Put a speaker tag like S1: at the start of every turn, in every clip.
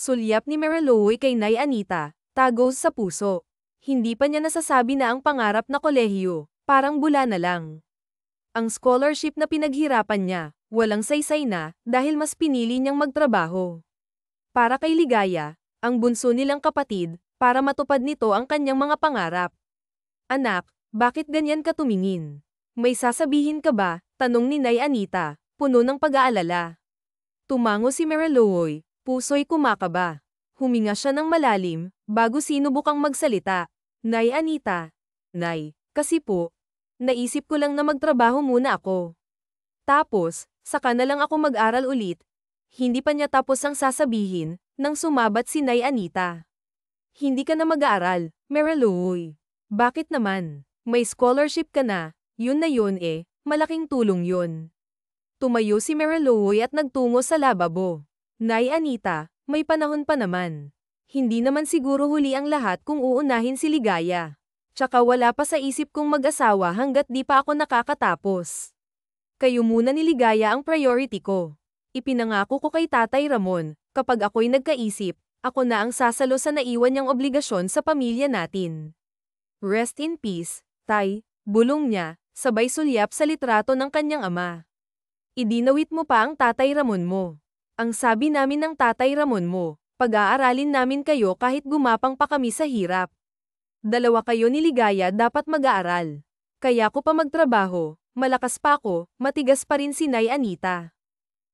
S1: Sulyap ni Mariloy kay Nay Anita, tagos sa puso. Hindi pa niya nasasabi na ang pangarap na kolehiyo, parang bula na lang. Ang scholarship na pinaghirapan niya, walang saysay na, dahil mas pinili niyang magtrabaho. Para kay Ligaya, ang bunso nilang kapatid, para matupad nito ang kanyang mga pangarap. Anak, bakit ganyan ka tumingin? May sasabihin ka ba? Tanong ni Nay Anita, puno ng pag-aalala. Tumango si Mariloy, puso'y kumakaba. Huminga siya ng malalim, bago sinubukang magsalita. Nay Anita. Nay, kasi po, naisip ko lang na magtrabaho muna ako. Tapos, saka na lang ako mag-aral ulit. Hindi pa niya tapos ang sasabihin, nang sumabat si Nay Anita. Hindi ka na mag-aaral, Mariloy. Bakit naman? May scholarship ka na, yun malaking tulong yun. Tumayo si Mariloy at nagtungo sa lababo. Nay Anita, may panahon pa naman. Hindi naman siguro huli ang lahat kung uunahin si Ligaya. Tsaka wala pa sa isip kong mag-asawa hanggat di pa ako nakakatapos. Kayo muna ni Ligaya ang priority ko. Ipinangako ko kay Tatay Ramon, kapag ako'y nagkaisip, ako na ang sasalo sa naiwan niyang obligasyon sa pamilya natin. Rest in peace, Tay, bulong niya, sabay sulyap sa litrato ng kanyang ama. Idinawit mo pa ang Tatay Ramon mo. Ang sabi namin ng Tatay Ramon mo, pag-aaralin namin kayo kahit gumapang pa kami sa hirap. Dalawa kayo ni Ligaya dapat mag-aaral. Kaya ko pa magtrabaho, malakas pa ako, matigas pa rin si Nay Anita.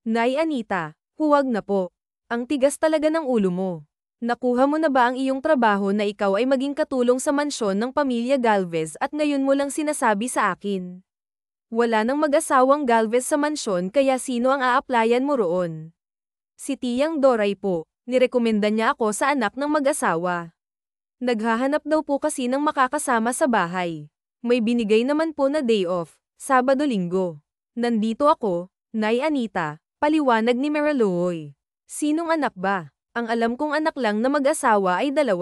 S1: Nay Anita, huwag na po. Ang tigas talaga ng ulo mo. Nakuha mo na ba ang iyong trabaho na ikaw ay maging katulong sa mansyon ng pamilya Galvez at ngayon mo lang sinasabi sa akin? Wala nang mag-asawang Galvez sa mansyon kaya sino ang a-applyan mo roon? Si Tiyang Doray po, nirekomenda niya ako sa anak ng mag-asawa. Naghahanap daw po kasi ng makakasama sa bahay. May binigay naman po na day off, Sabado-Linggo. Nandito ako, Nay Anita, paliwanag ni Mariloy. Sinong anak ba? Ang alam kong anak lang na mag-asawa ay 2.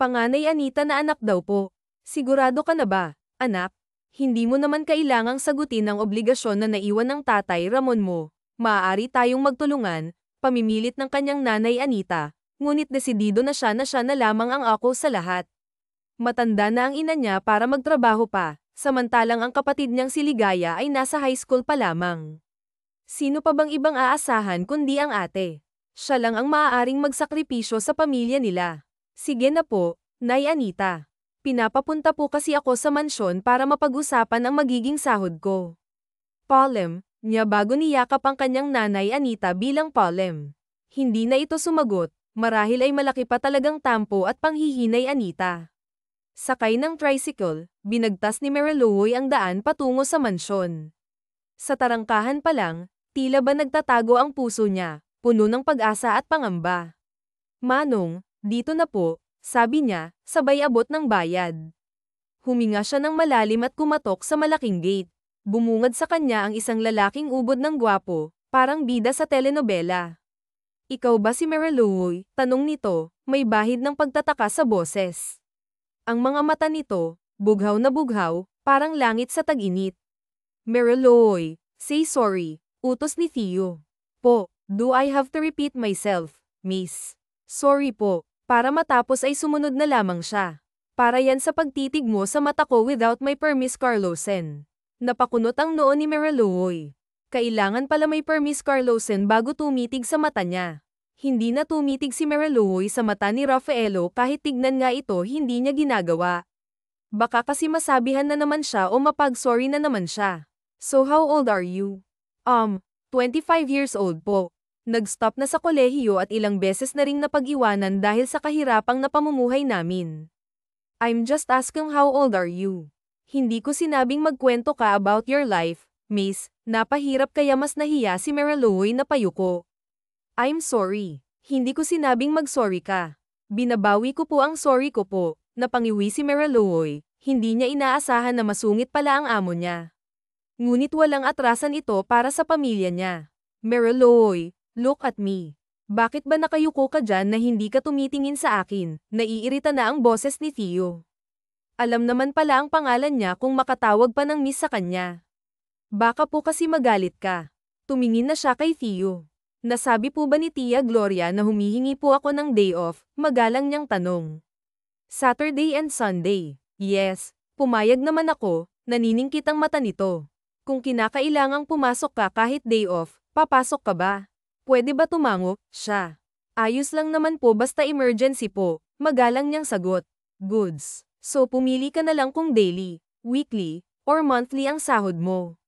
S1: Panganay Anita na anak daw po. Sigurado ka na ba, anak? Hindi mo naman kailangang sagutin ang obligasyon na naiwan ng Tatay Ramon mo. Maaari tayong magtulungan. Pamimilit ng kanyang nanay Anita, ngunit desidido na siya na lamang ang ako sa lahat. Matanda na ang ina niya para magtrabaho pa, samantalang ang kapatid niyang si Ligaya ay nasa high school pa lamang. Sino pa bang ibang aasahan kundi ang ate? Siya lang ang maaaring magsakripisyo sa pamilya nila. Sige na po, Nay Anita. Pinapapunta po kasi ako sa mansyon para mapag-usapan ang magiging sahod ko. Palem, niya bago niyakap ang kanyang nanay Anita bilang palem. Hindi na ito sumagot, marahil ay malaki pa talagang tampo at panghihinay Anita. Sakay ng tricycle, binagtas ni Mariloy ang daan patungo sa mansyon. Sa tarangkahan pa lang, tila ba nagtatago ang puso niya, puno ng pag-asa at pangamba. Manong, dito na po, sabi niya, sabay abot ng bayad. Huminga siya ng malalim at kumatok sa malaking gate. Bumungad sa kanya ang isang lalaking ubod ng gwapo, parang bida sa telenovela. Ikaw ba si Mariloy? Tanong nito, may bahid ng pagtataka sa boses. Ang mga mata nito, bughaw na bughaw, parang langit sa tag-init. Mariloy, say sorry, utos ni Theo. Po, do I have to repeat myself, miss? Sorry po, para matapos ay sumunod na lamang siya. Para yan sa pagtitig mo sa mata ko without my permis Carlosen. Napakunot ang noo ni Mariloy. Kailangan pala may permis Carlosen bago tumitig sa mata niya. Hindi na tumitig si Mariloy sa mata ni Rafaelo kahit tignan nga ito hindi niya ginagawa. Baka kasi masabihan na naman siya o mapag-sorry na naman siya. So how old are you? 25 years old po. Nag-stop na sa kolehiyo at ilang beses na ring napag-iwanan dahil sa kahirapang na pamumuhay namin. I'm just asking how old are you? Hindi ko sinabing magkwento ka about your life, miss. Napahirap kaya mas nahiya si Mariloy na payuko. I'm sorry. Hindi ko sinabing mag-sorry ka. Binabawi ko po ang sorry ko po. Napangiwi si Mariloy. Hindi niya inaasahan na masungit pala ang amo niya. Ngunit walang atrasan ito para sa pamilya niya. Mariloy, look at me. Bakit ba nakayuko ka dyan na hindi ka tumitingin sa akin? Naiirita na ang boses ni Theo. Alam naman pala ang pangalan niya kung makatawag pa ng miss sa kanya. Baka po kasi magalit ka. Tumingin na siya kay Theo. Nasabi po ba ni Tia Gloria na humihingi po ako ng day off? Magalang niyang tanong. Saturday and Sunday. Yes, pumayag naman ako, naniningkit ang mata nito. Kung kinakailangang pumasok ka kahit day off, papasok ka ba? Pwede ba tumango? Siya. Ayos lang naman po basta emergency po, magalang niyang sagot. Goods. So pumili ka na lang kung daily, weekly, or monthly ang sahod mo.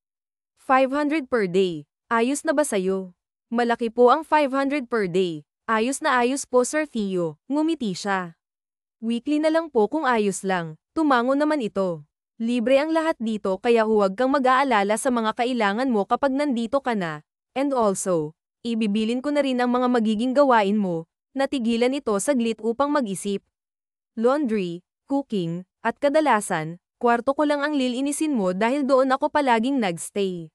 S1: 500 per day. Ayos na ba sayo? Malaki po ang 500 per day. Ayos na ayos po Sir Theo, ngumiti siya. Weekly na lang po kung ayos lang, tumango naman ito. Libre ang lahat dito kaya huwag kang mag-aalala sa mga kailangan mo kapag nandito ka na. And also, ibibilin ko na rin ang mga magiging gawain mo, natigilan ito saglit upang mag-isip. Laundry, cooking, at kadalasan, kwarto ko lang ang lilinisin mo dahil doon ako palaging nagstay.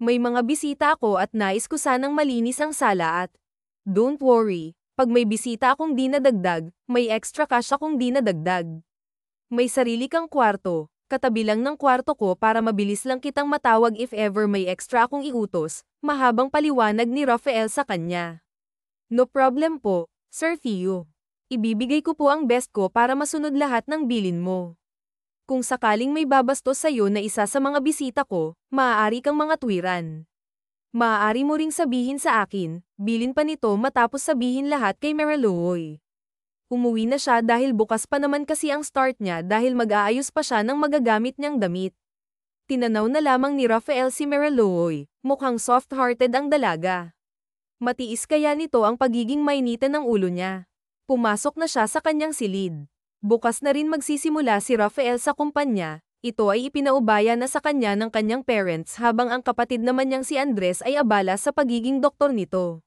S1: May mga bisita ako at nais ko sanang malinis ang sala at don't worry, pag may bisita akong di nadagdag, may extra cash akong di nadagdag. May sarili kang kwarto, katabi lang ng kwarto ko para mabilis lang kitang matawag if ever may extra akong iutos, mahabang paliwanag ni Rafael sa kanya. No problem po, Sir Theo. Ibibigay ko po ang best ko para masunod lahat ng bilin mo. Kung sakaling may babastos sa'yo na isa sa mga bisita ko, maaari kang mga tuwiran. Maaari mo ring sabihin sa akin, bilin pa nito matapos sabihin lahat kay Marilouoy. Umuwi na siya dahil bukas pa naman kasi ang start niya dahil mag-aayos pa siya ng magagamit niyang damit. Tinanaw na lamang ni Rafael si Marilouoy, mukhang soft-hearted ang dalaga. Matiis kaya nito ang pagiging mainitan ng ulo niya. Pumasok na siya sa kanyang silid. Bukas na rin magsisimula si Rafael sa kumpanya, ito ay ipinaubaya na sa kanya ng kanyang parents habang ang kapatid naman niyang si Andres ay abala sa pagiging doktor nito.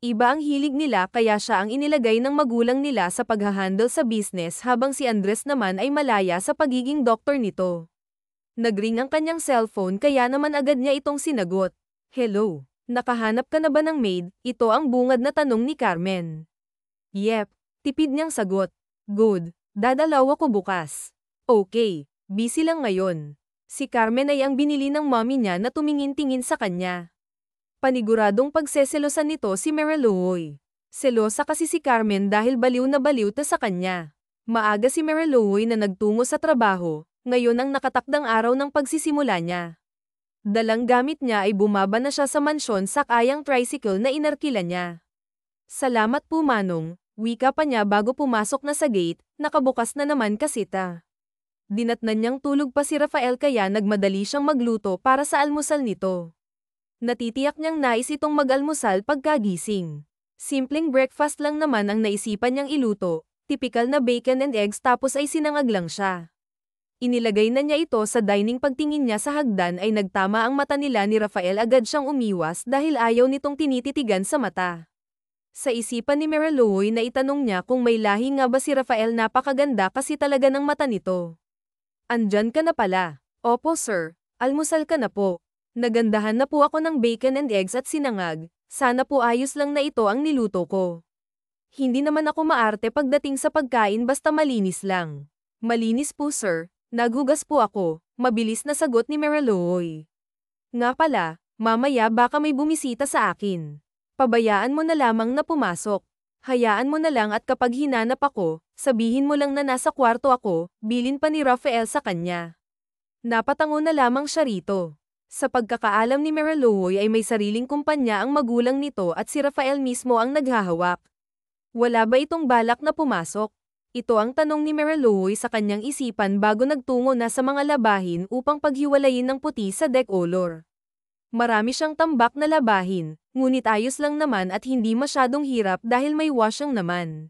S1: Iba ang hilig nila kaya siya ang inilagay ng magulang nila sa paghahandle sa business habang si Andres naman ay malaya sa pagiging doktor nito. Nagring ang kanyang cellphone kaya naman agad niya itong sinagot. Hello, nakahanap ka na ba ng maid? Ito ang bungad na tanong ni Carmen. Yep, tipid niyang sagot. Good. Dadalaw ako bukas. Okay, busy lang ngayon. Si Carmen ay ang binili ng mommy niya na tumingin-tingin sa kanya. Paniguradong pagseselosan nito si Marilouoy. Selosa kasi si Carmen dahil baliw na baliw ta sa kanya. Maaga si Marilouoy na nagtungo sa trabaho, ngayon ang nakatakdang araw ng pagsisimula niya. Dalang gamit niya ay bumaba na siya sa mansyon sakayang tricycle na inarkila niya. Salamat po Manong. Wika pa niya bago pumasok na sa gate, nakabukas na naman kasi ta. Dinatnan niyang tulog pa si Rafael kaya nagmadali siyang magluto para sa almusal nito. Natitiyak niyang nais itong mag-almusal pagkagising. Simpleng breakfast lang naman ang naisipan niyang iluto, tipikal na bacon and eggs tapos ay sinangag lang siya. Inilagay na niya ito sa dining pagtingin niya sa hagdan ay nagtama ang mata nila ni Rafael agad siyang umiwas dahil ayaw nitong tinititigan sa mata. Sa isipan ni Marilouoy na itanong niya kung may lahi nga ba si Rafael napakaganda kasi talaga ng mata nito. Andyan ka na pala. Opo sir, almusal ka na po. Nagandahan na po ako ng bacon and eggs at sinangag, sana po ayos lang na ito ang niluto ko. Hindi naman ako maarte pagdating sa pagkain basta malinis lang. Malinis po sir, naghugas po ako, mabilis na sagot ni Marilouoy. Nga pala, mamaya baka may bumisita sa akin. Pabayaan mo na lamang na pumasok. Hayaan mo na lang at kapag hinanap ako, sabihin mo lang na nasa kwarto ako, bilin pa ni Rafael sa kanya. Napatango na lamang siya rito. Sa pagkakaalam ni Marilouoy ay may sariling kumpanya ang magulang nito at si Rafael mismo ang naghahawak. Wala ba itong balak na pumasok? Ito ang tanong ni Marilouoy sa kanyang isipan bago nagtungo na sa mga labahin upang paghiwalayin ng puti sa deck-olor. Marami siyang tambak na labahin, ngunit ayos lang naman at hindi masyadong hirap dahil may washang naman.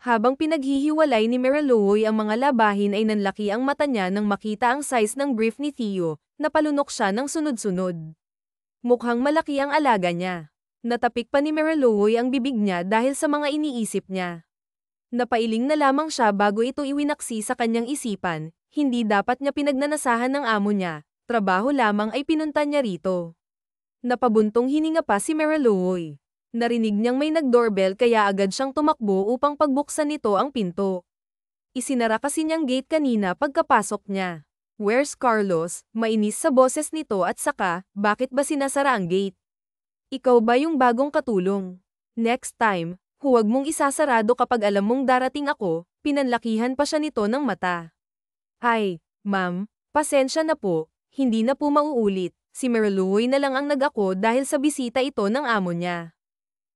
S1: Habang pinaghihiwalay ni Marilouoy ang mga labahin ay nanlaki ang mata niya nang makita ang size ng brief ni Theo, napalunok siya ng sunod-sunod. Mukhang malaki ang alaga niya. Natapik pa ni Marilouoy ang bibig niya dahil sa mga iniisip niya. Napailing na lamang siya bago ito iwinaksi sa kanyang isipan, hindi dapat niya pinagnanasahan ng amo niya. Trabaho lamang ay pinunta niya rito. Napabuntong hininga pa si Marilouoy. Narinig niyang may nag-doorbell kaya agad siyang tumakbo upang pagbuksan nito ang pinto. Isinara kasi niyang gate kanina pagkapasok niya. Where's Carlos? Mainis sa boses nito at saka, bakit ba sinasara ang gate? Ikaw ba yung bagong katulong? Next time, huwag mong isasarado kapag alam mong darating ako, pinanlakihan pa siya nito ng mata. Ay, ma'am, pasensya na po, hindi na po mauulit, si Mariluoy na lang ang nag-ako dahil sa bisita ito ng amo niya.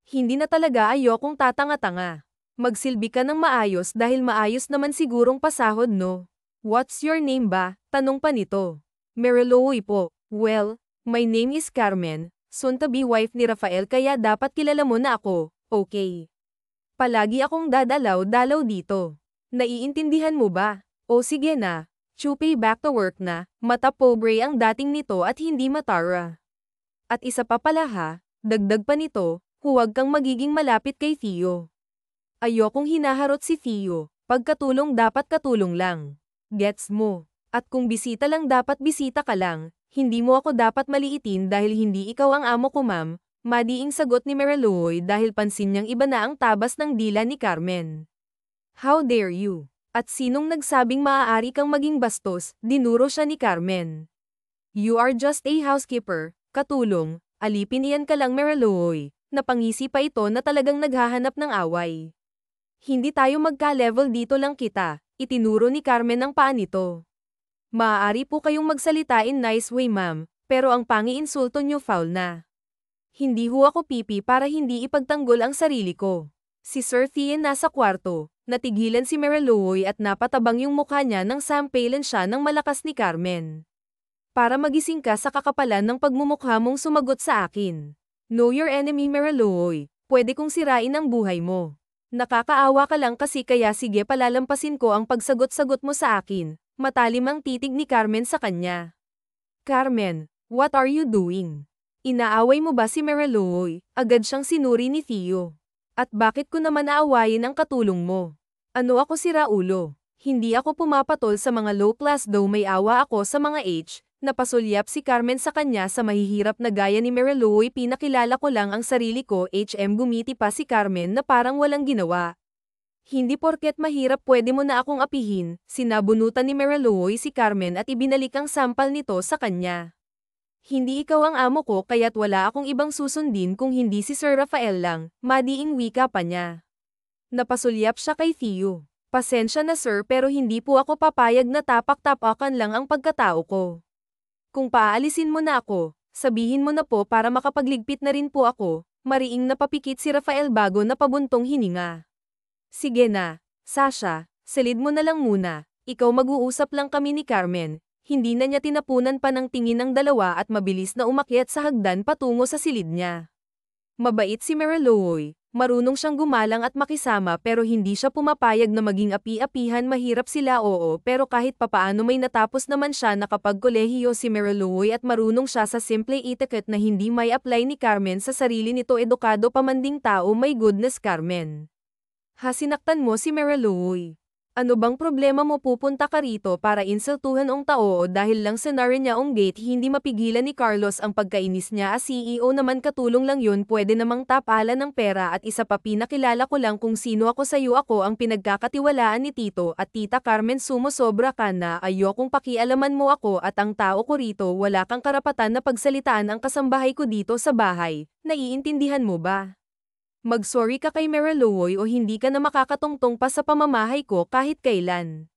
S1: Hindi na talaga ayokong tatanga-tanga. Magsilbi ka ng maayos dahil maayos naman sigurong pasahod no? What's your name ba? Tanong pa nito. Mariluoy po. Well, my name is Carmen, soon-to-be wife ni Rafael kaya dapat kilala mo na ako, okay? Palagi akong dadalaw-dalaw dito. Naiintindihan mo ba? O sige na, Chupi back to work na, mata pobre ang dating nito at hindi matara. At isa pa pala ha, dagdag pa nito, huwag kang magiging malapit kay Theo. Ayokong hinaharot si Theo, pagkatulong dapat katulong lang. Gets mo? At kung bisita lang dapat bisita ka lang, hindi mo ako dapat maliitin dahil hindi ikaw ang amo ko ma'am, madiing sagot ni Mariluoy dahil pansin niyang iba na ang tabas ng dila ni Carmen. How dare you? At sinong nagsabing maaari kang maging bastos, dinuro siya ni Carmen. You are just a housekeeper, katulong, alipin iyan ka lang Mariluoy, napangisi pa ito na talagang naghahanap ng away. Hindi tayo magka-level dito lang kita, itinuro ni Carmen ang paa nito. Maaari po kayong magsalita in nice way ma'am, pero ang pangi-insulto niyo foul na. Hindi ho ako pipi para hindi ipagtanggol ang sarili ko. Si Sir Thien nasa kwarto, natigilan si Mariluoy at napatabang yung mukha niya nang sampalan siya ng malakas ni Carmen. Para magising ka sa kakapalan ng pagmumukha mong sumagot sa akin. Know your enemy Mariluoy, pwede kong sirain ang buhay mo. Nakakaawa ka lang kasi kaya sige palalampasin ko ang pagsagot-sagot mo sa akin. Matalim ang titig ni Carmen sa kanya. Carmen, what are you doing? Inaaway mo ba si Mariluoy? Agad siyang sinuri ni Theo. At bakit ko naman aawayin ang katulong mo? Ano ako si Raulo? Hindi ako pumapatol sa mga low class though may awa ako sa mga H. Napasulyap si Carmen sa kanya sa mahihirap na gaya ni Mariluoy pinakilala ko lang ang sarili ko gumiti pa si Carmen na parang walang ginawa. Hindi porket mahirap pwede mo na akong apihin, sinabunutan ni Mariluoy si Carmen at ibinalik ang sampal nito sa kanya. Hindi ikaw ang amo ko kaya't wala akong ibang susundin kung hindi si Sir Rafael lang, madiing wika pa niya. Napasulyap siya kay Theo. Pasensya na sir pero hindi po ako papayag na tapak-tapakan lang ang pagkatao ko. Kung paalisin mo na ako, sabihin mo na po para makapagligpit na rin po ako, mariing napapikit si Rafael bago napabuntong hininga. Sige na, Sasha, silid mo na lang muna, ikaw mag-uusap lang kami ni Carmen, hindi na niya tinapunan pa ng tingin ng dalawa at mabilis na umakyat sa hagdan patungo sa silid niya. Mabait si Mariluoy, marunong siyang gumalang at makisama pero hindi siya pumapayag na maging api-apihan mahirap sila oo pero kahit papaano may natapos naman siya nakapag-kolehiyo si Mariluoy at marunong siya sa simple etiquette na hindi may apply ni Carmen sa sarili nito edukado pa man ding tao my goodness Carmen. Sinaktan mo si Mariluoy. Ano bang problema mo pupunta ka rito para insultuhan ang tao dahil lang sa niya ang gate hindi mapigilan ni Carlos ang pagkainis niya as CEO naman katulong lang yun pwede namang tapalan ng pera at isa pa pinakilala ko lang kung sino ako sa'yo ako ang pinagkakatiwalaan ni Tito at Tita Carmen sumosobra ka na ayokong pakialaman mo ako at ang tao ko rito wala kang karapatan na pagsalitaan ang kasambahay ko dito sa bahay, naiintindihan mo ba? Mag-sorry ka kay Mariluoy o hindi ka na makakatungtong pa sa pamamahay ko kahit kailan.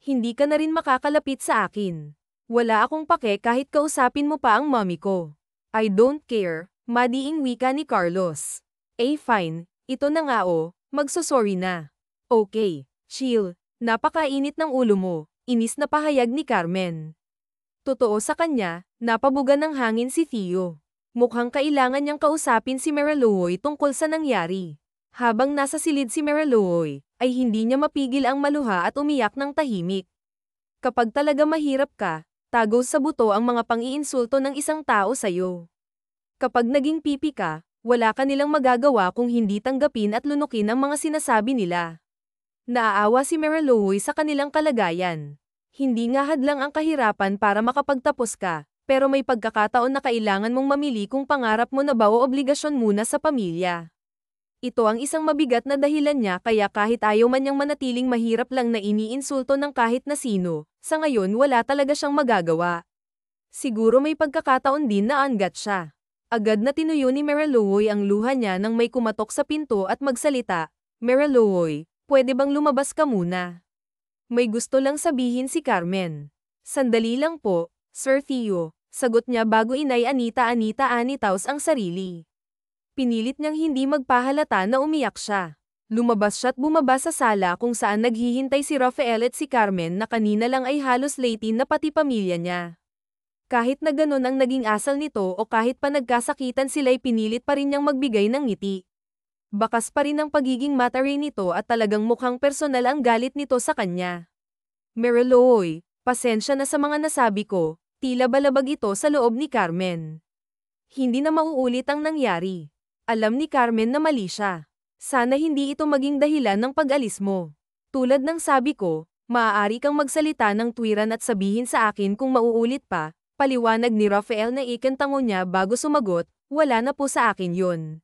S1: Hindi ka na rin makakalapit sa akin. Wala akong pake kahit kausapin mo pa ang mommy ko. I don't care, madiing wika ni Carlos. Fine, ito na nga magsosorry na. Okay, chill, napakainit ng ulo mo, inis na pahayag ni Carmen. Totoo sa kanya, napabugan ng hangin si Theo. Mukhang kailangan niyang kausapin si Mariluoy tungkol sa nangyari. Habang nasa silid si Mariluoy, ay hindi niya mapigil ang maluha at umiyak ng tahimik. Kapag talaga mahirap ka, tago sa buto ang mga pang-iinsulto ng isang tao sa'yo. Kapag naging pipi ka, wala ka nilang magagawa kung hindi tanggapin at lunukin ang mga sinasabi nila. Naaawa si Mariluoy sa kanilang kalagayan. Hindi nga hadlang ang kahirapan para makapagtapos ka. Pero may pagkakataon na kailangan mong mamili kung pangarap mo na ba o obligasyon muna sa pamilya. Ito ang isang mabigat na dahilan niya kaya kahit ayaw man niyang manatiling mahirap lang na iniinsulto ng kahit na sino, sa ngayon wala talaga siyang magagawa. Siguro may pagkakataon din na angat siya. Agad na tinuyo ni Mariluoy ang luha niya nang may kumatok sa pinto at magsalita, Mariluoy, pwede bang lumabas ka muna? May gusto lang sabihin si Carmen. Sandali lang po, Sir Theo, sagot niya bago inay anitaos ang sarili. Pinilit niyang hindi magpahalata na umiyak siya. Lumabas siya't bumaba sa sala kung saan naghihintay si Rafael at si Carmen na kanina lang ay halos late na pati pamilya niya. Kahit na ganun ang naging asal nito o kahit pa nagkasakitan sila'y pinilit pa rin niyang magbigay ng ngiti. Bakas pa rin ang pagiging matare nito at talagang mukhang personal ang galit nito sa kanya. Mariluoy, pasensya na sa mga nasabi ko, tila balabag ito sa loob ni Carmen. Hindi na mauulit ang nangyari. Alam ni Carmen na mali siya. Sana hindi ito maging dahilan ng pag-alis mo. Tulad ng sabi ko, maaari kang magsalita ng tuwiran at sabihin sa akin kung mauulit pa, paliwanag ni Rafael na ikantango niya bago sumagot, wala na po sa akin yun.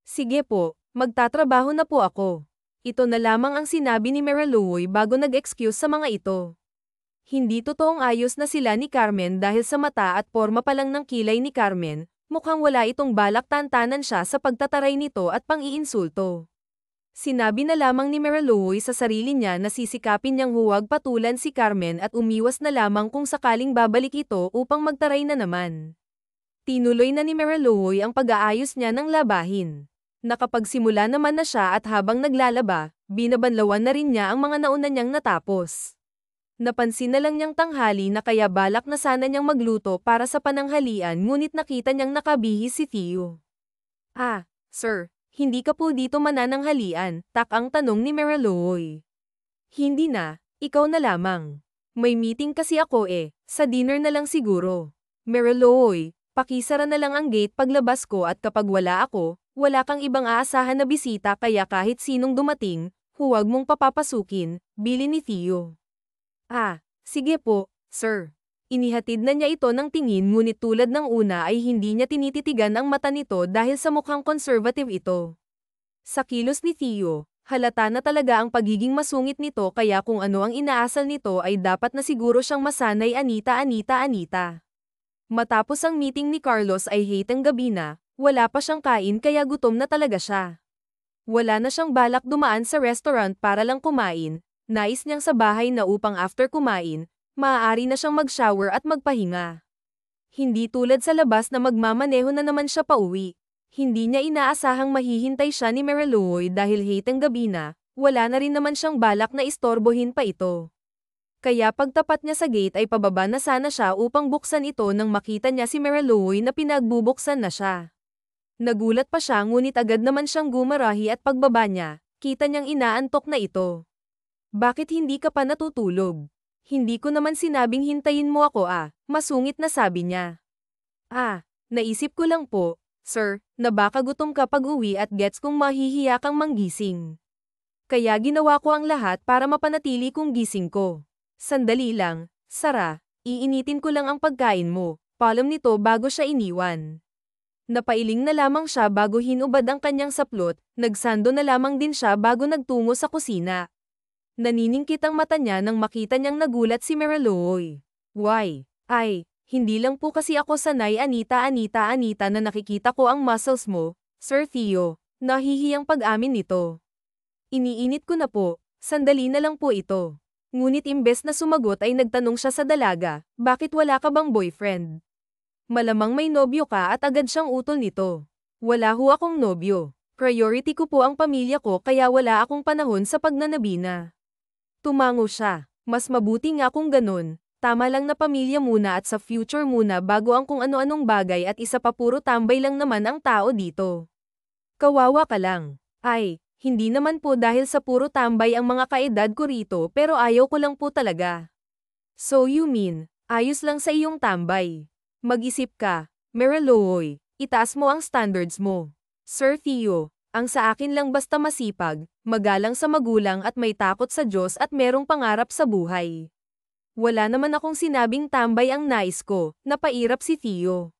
S1: Sige po, magtatrabaho na po ako. Ito na lamang ang sinabi ni Mariluoy bago nag-excuse sa mga ito. Hindi totoong ayos na sila ni Carmen dahil sa mata at porma pa lang ng kilay ni Carmen, mukhang wala itong balak tantanan siya sa pagtataray nito at pang-iinsulto. Sinabi na lamang ni Mariluoy sa sarili niya na sisikapin niyang huwag patulan si Carmen at umiwas na lamang kung sakaling babalik ito upang magtaray na naman. Tinuloy na ni Mariluoy ang pag-aayos niya ng labahin. Nakapagsimula naman na siya at habang naglalaba, binabanlawan na rin niya ang mga nauna niyang natapos. Napansin na lang niyang tanghali na kaya balak na sana niyang magluto para sa pananghalian ngunit nakita niyang nakabihis si Theo. Ah, sir. Hindi ka po dito manananghalian, takang tanong ni Mariluoy. Hindi na, ikaw na lamang. May meeting kasi ako sa dinner na lang siguro. Mariluoy, pakisara na lang ang gate paglabas ko at kapag wala ako, wala kang ibang aasahan na bisita kaya kahit sinong dumating, huwag mong papapasukin, bili ni Theo. Ah, sige po, sir. Inihatid na niya ito ng tingin ngunit tulad ng una ay hindi niya tinititigan ang mata nito dahil sa mukhang conservative ito. Sa kilos ni Theo, halata na talaga ang pagiging masungit nito kaya kung ano ang inaasal nito ay dapat na siguro siyang masanay Anita. Matapos ang meeting ni Carlos ay hateng gabi na, wala pa siyang kain kaya gutom na talaga siya. Wala na siyang balak dumaan sa restaurant para lang kumain, nais niyang sa bahay na upang after kumain, maaari na siyang mag-shower at magpahinga. Hindi tulad sa labas na magmamaneho na naman siya pauwi. Hindi niya inaasahang mahihintay siya ni Mariluoy dahil hateng gabi na, wala na rin naman siyang balak na istorbohin pa ito. Kaya pagtapat niya sa gate ay pababa na sana siya upang buksan ito nang makita niya si Mariluoy na pinagbubuksan na siya. Nagulat pa siya ngunit agad naman siyang gumarahi at pagbaba niya, kita niyang inaantok na ito. Bakit hindi ka pa natutulog? Hindi ko naman sinabing hintayin mo ako masungit na sabi niya. Naisip ko lang po, sir, na baka gutom ka pag-uwi at gets kung mahihiya kang manggising. Kaya ginawa ko ang lahat para mapanatili kong gising ko. Sandali lang, Sara, iinitin ko lang ang pagkain mo, palom nito bago siya iniwan. Napailing na lamang siya bago hinubad ang kanyang saplot, nagsando na lamang din siya bago nagtungo sa kusina. Naniningkit ang mata niya nang makita niyang nagulat si Mariluoy. Why? Hindi lang po kasi ako sanay Anita na nakikita ko ang muscles mo, Sir Theo, nahihiyang pag-amin nito. Iniinit ko na po, sandali na lang po ito. Ngunit imbes na sumagot ay nagtanong siya sa dalaga, bakit wala ka bang boyfriend? Malamang may nobyo ka at agad siyang utol nito. Wala ho akong nobyo. Priority ko po ang pamilya ko kaya wala akong panahon sa pagnanabina. Tumango siya. Mas mabuti nga kung ganun, tama lang na pamilya muna at sa future muna bago ang kung ano-anong bagay at isa pa puro tambay lang naman ang tao dito. Kawawa ka lang. Hindi naman po dahil sa puro tambay ang mga kaedad ko rito pero ayaw ko lang po talaga. So you mean, ayos lang sa iyong tambay. Mag-isip ka, Mariluoy, itaas mo ang standards mo. Sir Theo, ang sa akin lang basta masipag, magalang sa magulang at may takot sa Diyos at merong pangarap sa buhay. Wala naman akong sinabing tambay ang nais ko, napairap si Theo.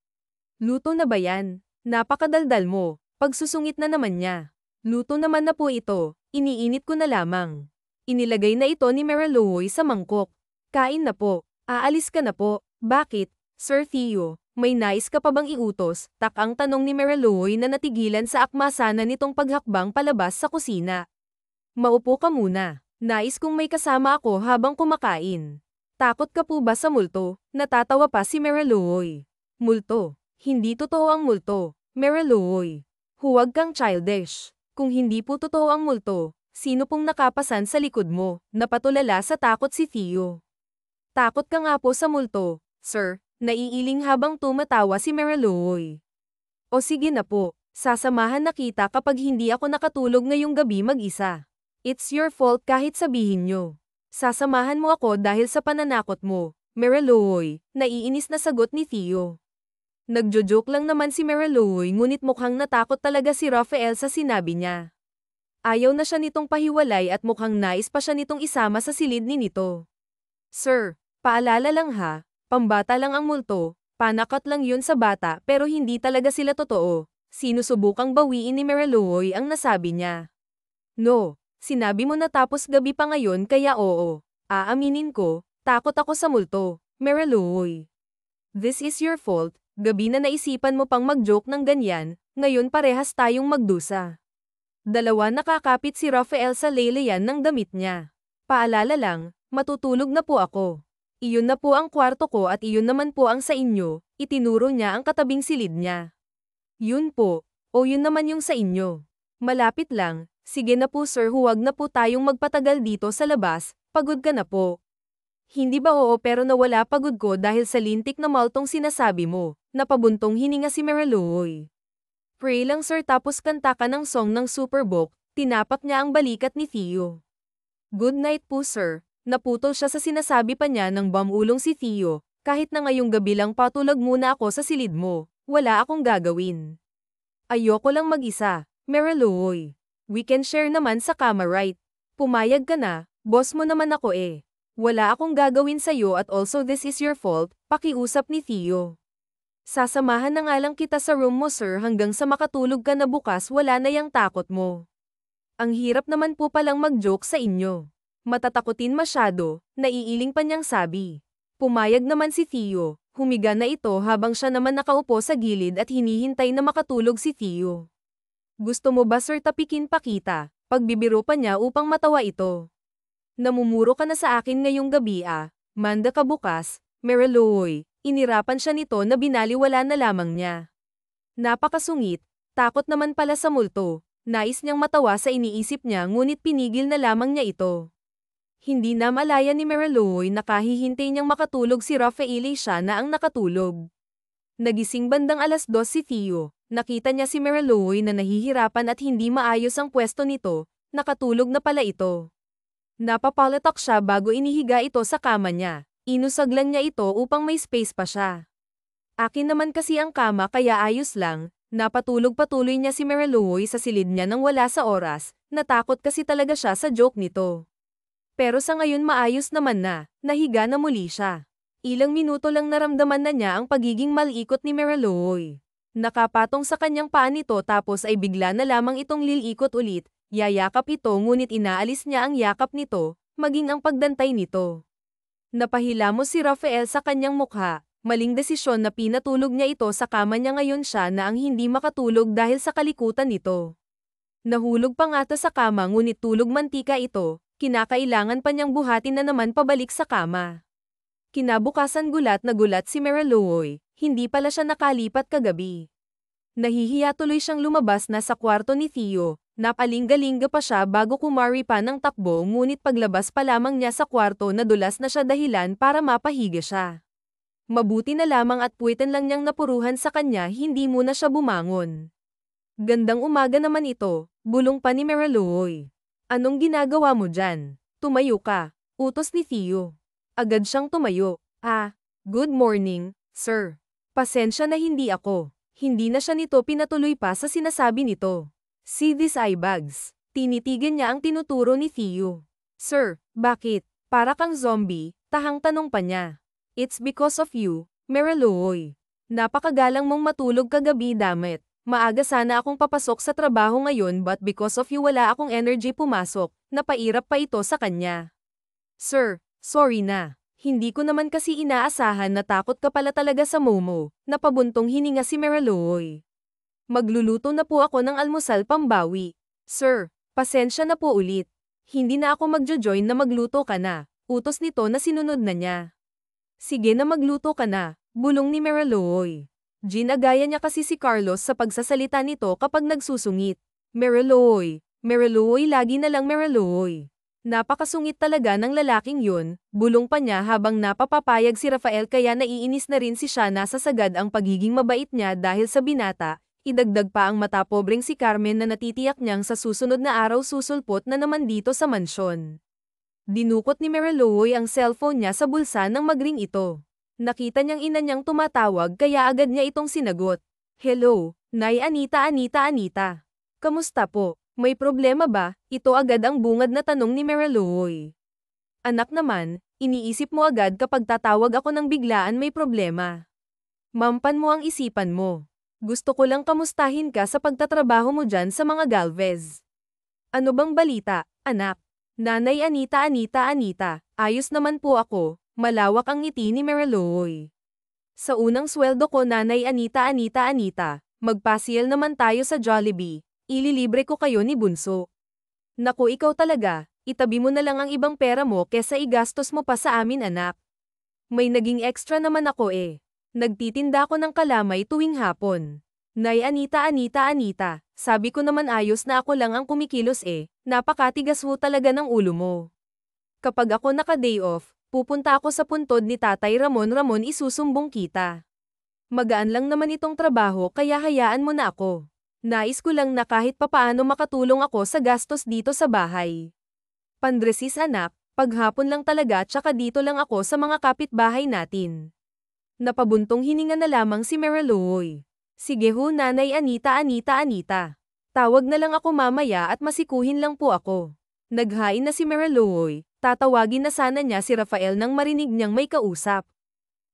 S1: Luto na ba yan? Napakadaldal mo, pagsusungit na naman niya. Luto naman na po ito, iniinit ko na lamang. Inilagay na ito ni Mariluoy sa mangkok. Kain na po, aalis ka na po, bakit, Sir Theo, May nais ka pa bang iutos? Takang tanong ni Mariloy na natigilan sa akmasana nitong paghakbang palabas sa kusina. Maupo ka muna. Nais kong may kasama ako habang kumakain. Takot ka po ba sa multo? Natatawa pa si Mariloy. Multo? Hindi totoo ang multo. Mariloy. Huwag kang childish. Kung hindi po totoo ang multo, sino pong nakapasan sa likod mo? Napatulala sa takot si Theo. Takot ka nga po sa multo, sir. Naiiling habang tumatawa si Mariloy. O sige na po, sasamahan na kita kapag hindi ako nakatulog ngayong gabi mag-isa. It's your fault kahit sabihin nyo. Sasamahan mo ako dahil sa pananakot mo, Mariloy, naiinis na sagot ni Theo. Nagjo-joke lang naman si Mariloy ngunit mukhang natakot talaga si Rafael sa sinabi niya. Ayaw na siya nitong pahiwalay at mukhang nais pa siya nitong isama sa silid ni nito. Sir, paalala lang ha. Pambata lang ang multo, panakot lang yun sa bata pero hindi talaga sila totoo. Sinusubukang bawiin ni Mariloy ang nasabi niya. No, sinabi mo na tapos gabi pa ngayon kaya oo. Aaminin ko, takot ako sa multo, Mariloy. This is your fault, gabi na naisipan mo pang mag-joke ng ganyan, ngayon parehas tayong magdusa. Dalawa nakakapit si Rafael sa laylayan ng damit niya. Paalala lang, matutulog na po ako. Iyon na po ang kwarto ko at iyon naman po ang sa inyo, itinuro niya ang katabing silid niya. Yun po, o yun naman yung sa inyo. Malapit lang, sige na po sir huwag na po tayong magpatagal dito sa labas, pagod ka na po. Hindi ba oo pero nawala pagod ko dahil sa lintik na maltong sinasabi mo, napabuntong hininga si Mariloy. Pray lang sir tapos kanta ka ng song ng Superbook, tinapak niya ang balikat ni Theo. Good night po sir. Naputol siya sa sinasabi pa niya ng bamulong si Theo, kahit na ngayong gabi lang patulog muna ako sa silid mo, wala akong gagawin. Ayoko lang mag-isa, Mariloy. We can share naman sa kama right? Pumayag ka na, boss mo naman ako eh. Wala akong gagawin sa'yo at also this is your fault, pakiusap ni Theo. Sasamahan na nga lang kita sa room mo sir hanggang sa makatulog ka na bukas wala na yang takot mo. Ang hirap naman po palang mag-joke sa inyo. Matatakotin masyado, naiiling pa niyang sabi. Pumayag naman si Theo, humiga na ito habang siya naman nakaupo sa gilid at hinihintay na makatulog si Theo. Gusto mo ba sir tapikin pa kita? Pagbibiro pa niya upang matawa ito. Namumuro ka na sa akin ngayong gabi ah, manda ka bukas, Mariloy, inirapan siya nito na binaliwala na lamang niya. Napakasungit, takot naman pala sa multo, nais niyang matawa sa iniisip niya ngunit pinigil na lamang niya ito. Hindi na malaya ni Mariloy na kahihintay niyang makatulog si Rafael siya na ang nakatulog. Nagising bandang 2:00 si Theo, nakita niya si Mariloy na nahihirapan at hindi maayos ang pwesto nito, nakatulog na pala ito. Napapalatak siya bago inihiga ito sa kama niya, inusaglan niya ito upang may space pa siya. Akin naman kasi ang kama kaya ayos lang, napatulog patuloy niya si Mariloy sa silid niya nang wala sa oras, natakot kasi talaga siya sa joke nito. Pero sa ngayon maayos naman na, nahiga na muli siya. Ilang minuto lang naramdaman na niya ang pagiging malikot ni Mariloy. Nakapatong sa kanyang paa nito tapos ay bigla na lamang itong lilikot ulit, yayakap ito ngunit inaalis niya ang yakap nito, maging ang pagdantay nito. Napahilamos si Rafael sa kanyang mukha, maling desisyon na pinatulog niya ito sa kama niya ngayon siya na ang hindi makatulog dahil sa kalikutan nito. Nahulog pa nga sa kama ngunit tulog mantika ito. Kinakailangan pa niyang buhatin na naman pabalik sa kama. Kinabukasan gulat na gulat si Mariloy, hindi pala siya nakalipat kagabi. Nahihiya tuloy siyang lumabas na sa kwarto ni Theo, napalingalinga pa siya bago kumari pa ng takbo ngunit paglabas pa lamang niya sa kwarto nadulas na siya dahilan para mapahiga siya. Mabuti na lamang at puwitan lang niyang napuruhan sa kanya hindi muna siya bumangon. Gandang umaga naman ito, bulong pa ni Mariloy. Anong ginagawa mo dyan? Tumayo ka, utos ni Theo. Agad siyang tumayo. Good morning, sir. Pasensya na hindi ako. Hindi na siya nito pinatuloy pa sa sinasabi nito. See these eye bags. Tinitigan niya ang tinuturo ni Theo. Sir, bakit? Para kang zombie, tahang tanong pa niya. It's because of you, Mariloy. Napakagalang mong matulog kagabi damet. Maaga sana akong papasok sa trabaho ngayon but because of you wala akong energy pumasok, napairap pa ito sa kanya. Sir, sorry na. Hindi ko naman kasi inaasahan na takot ka pala talaga sa Momo, napabuntong hininga si Mariloy. Magluluto na po ako ng almusal pambawi. Sir, pasensya na po ulit. Hindi na ako magjo-join na magluto ka na, utos nito na sinunod na niya. Sige na magluto ka na, bulong ni Mariloy. Ginagaya niya kasi si Carlos sa pagsasalita nito kapag nagsusungit. Mariloy, Mariloy lagi na lang Mariloy. Napakasungit talaga ng lalaking yun, bulong pa niya habang napapapayag si Rafael kaya naiinis na rin si Shana sa sagad ang pagiging mabait niya dahil sa binata, idagdag pa ang matapobreng si Carmen na natitiyak niyang sa susunod na araw susulpot na naman dito sa mansyon. Dinukot ni Mariloy ang cellphone niya sa bulsa nang magring ito. Nakita niyang ina niyang tumatawag kaya agad niya itong sinagot. Hello, Nay Anita. Kamusta po? May problema ba? Ito agad ang bungad na tanong ni Mariloy. Anak naman, iniisip mo agad kapag tatawag ako ng biglaan may problema. Mampan mo ang isipan mo. Gusto ko lang kamustahin ka sa pagtatrabaho mo dyan sa mga Galvez. Ano bang balita, anak? Nanay Anita. Ayos naman po ako, malawak ang ngiti ni Mariloy. Sa unang sweldo ko Nanay Anita. Magpasyal naman tayo sa Jollibee. Ililibre ko kayo ni Bunso. Naku ikaw talaga, itabi mo na lang ang ibang pera mo kesa igastos mo pa sa amin anak. May naging extra naman ako eh. Nagtitinda ako ng kalamay tuwing hapon. Nay Anita, sabi ko naman ayos na ako lang ang kumikilos eh, napakatigas ho talaga ng ulo mo. Kapag ako naka-day off, pupunta ako sa puntod ni Tatay Ramon isusumbong kita. Magaan lang naman itong trabaho kaya hayaan mo na ako. Nais ko lang na kahit papaano makatulong ako sa gastos dito sa bahay. Pandresis anak, paghapon lang talaga tsaka dito lang ako sa mga kapitbahay natin. Napabuntong hininga na lamang si Mariloy. Sige ho Nanay Anita. Tawag na lang ako mamaya at masikuhin lang po ako. Naghain na si Mariloy, tatawagin na sana niya si Rafael nang marinig niyang may kausap.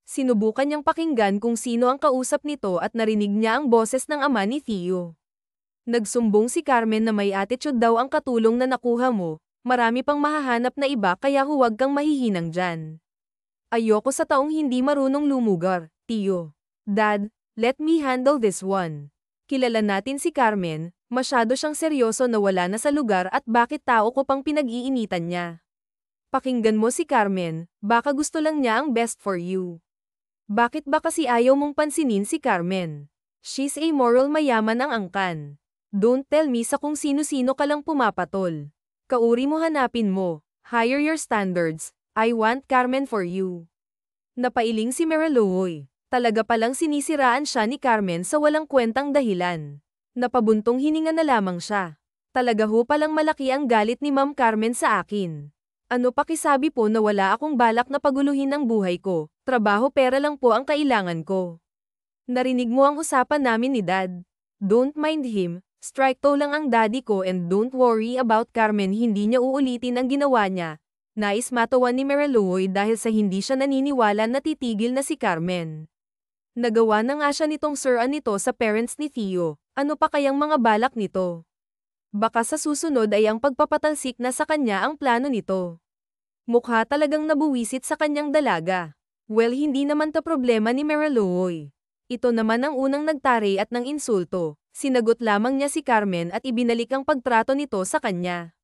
S1: Sinubukan niyang pakinggan kung sino ang kausap nito at narinig niya ang boses ng ama ni Theo. Nagsumbong si Carmen na may attitude daw ang katulong na nakuha mo, marami pang mahahanap na iba kaya huwag kang mahihinang dyan. Ayoko sa taong hindi marunong lumugar, Theo. Dad, let me handle this one. Kilala natin si Carmen, masyado siyang seryoso na wala na sa lugar at bakit tao ko pang pinag-iinitan niya. Pakinggan mo si Carmen, baka gusto lang niya ang best for you. Bakit ba kasi ayaw mong pansinin si Carmen? She's a moral mayaman ang angkan. Don't tell me sa kung sino-sino ka lang pumapatol. Kauri mo hanapin mo. Higher your standards. I want Carmen for you. Napailing si Mariloy. Talaga palang sinisiraan siya ni Carmen sa walang kwentang dahilan. Napabuntong hininga na lamang siya. Talaga ho palang malaki ang galit ni Ma'am Carmen sa akin. Ano pakisabi po na wala akong balak na paguluhin ang buhay ko. Trabaho pera lang po ang kailangan ko. Narinig mo ang usapan namin ni Dad. Don't mind him. Strike to lang ang daddy ko and don't worry about Carmen hindi niya uulitin ang ginawa niya. Nais matawan ni Mariloy dahil sa hindi siya naniniwala na titigil na si Carmen. Nagawa na nga siya nitong suran nito sa parents ni Theo. Ano pa kayang mga balak nito? Baka sa susunod ay ang pagpapatalsik na sa kanya ang plano nito. Mukha talagang nabuwisit sa kanyang dalaga. Well hindi naman ta problema ni Mariloy. Ito naman ang unang nagtari at ng insulto. Sinagot lamang niya si Carmen at ibinalik ang pagtrato nito sa kanya.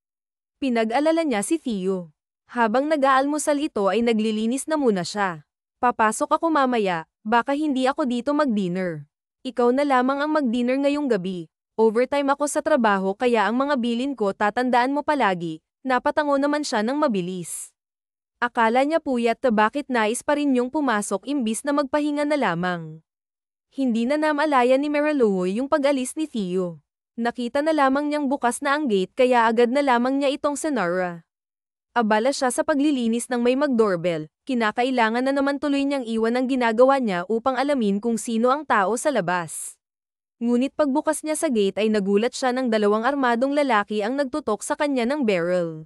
S1: Pinag-alala niya si Theo. Habang nag-aalmusal ito ay naglilinis na muna siya. Papasok ako mamaya, baka hindi ako dito mag-dinner. Ikaw na lamang ang mag-dinner ngayong gabi. Overtime ako sa trabaho kaya ang mga bilin ko tatandaan mo palagi. Napatango naman siya ng mabilis. Akala niya puyat na bakit nais pa rin niyong pumasok imbis na magpahinga na lamang. Hindi na namalaya ni Mariloy yung pag-alis ni Theo. Nakita na lamang niyang bukas na ang gate kaya agad na lamang niya itong sinara. Abala siya sa paglilinis ng may mag-doorbell, kinakailangan na naman tuloy niyang iwan ang ginagawa niya upang alamin kung sino ang tao sa labas. Ngunit pagbukas niya sa gate ay nagulat siya ng dalawang armadong lalaki ang nagtutok sa kanya ng barrel.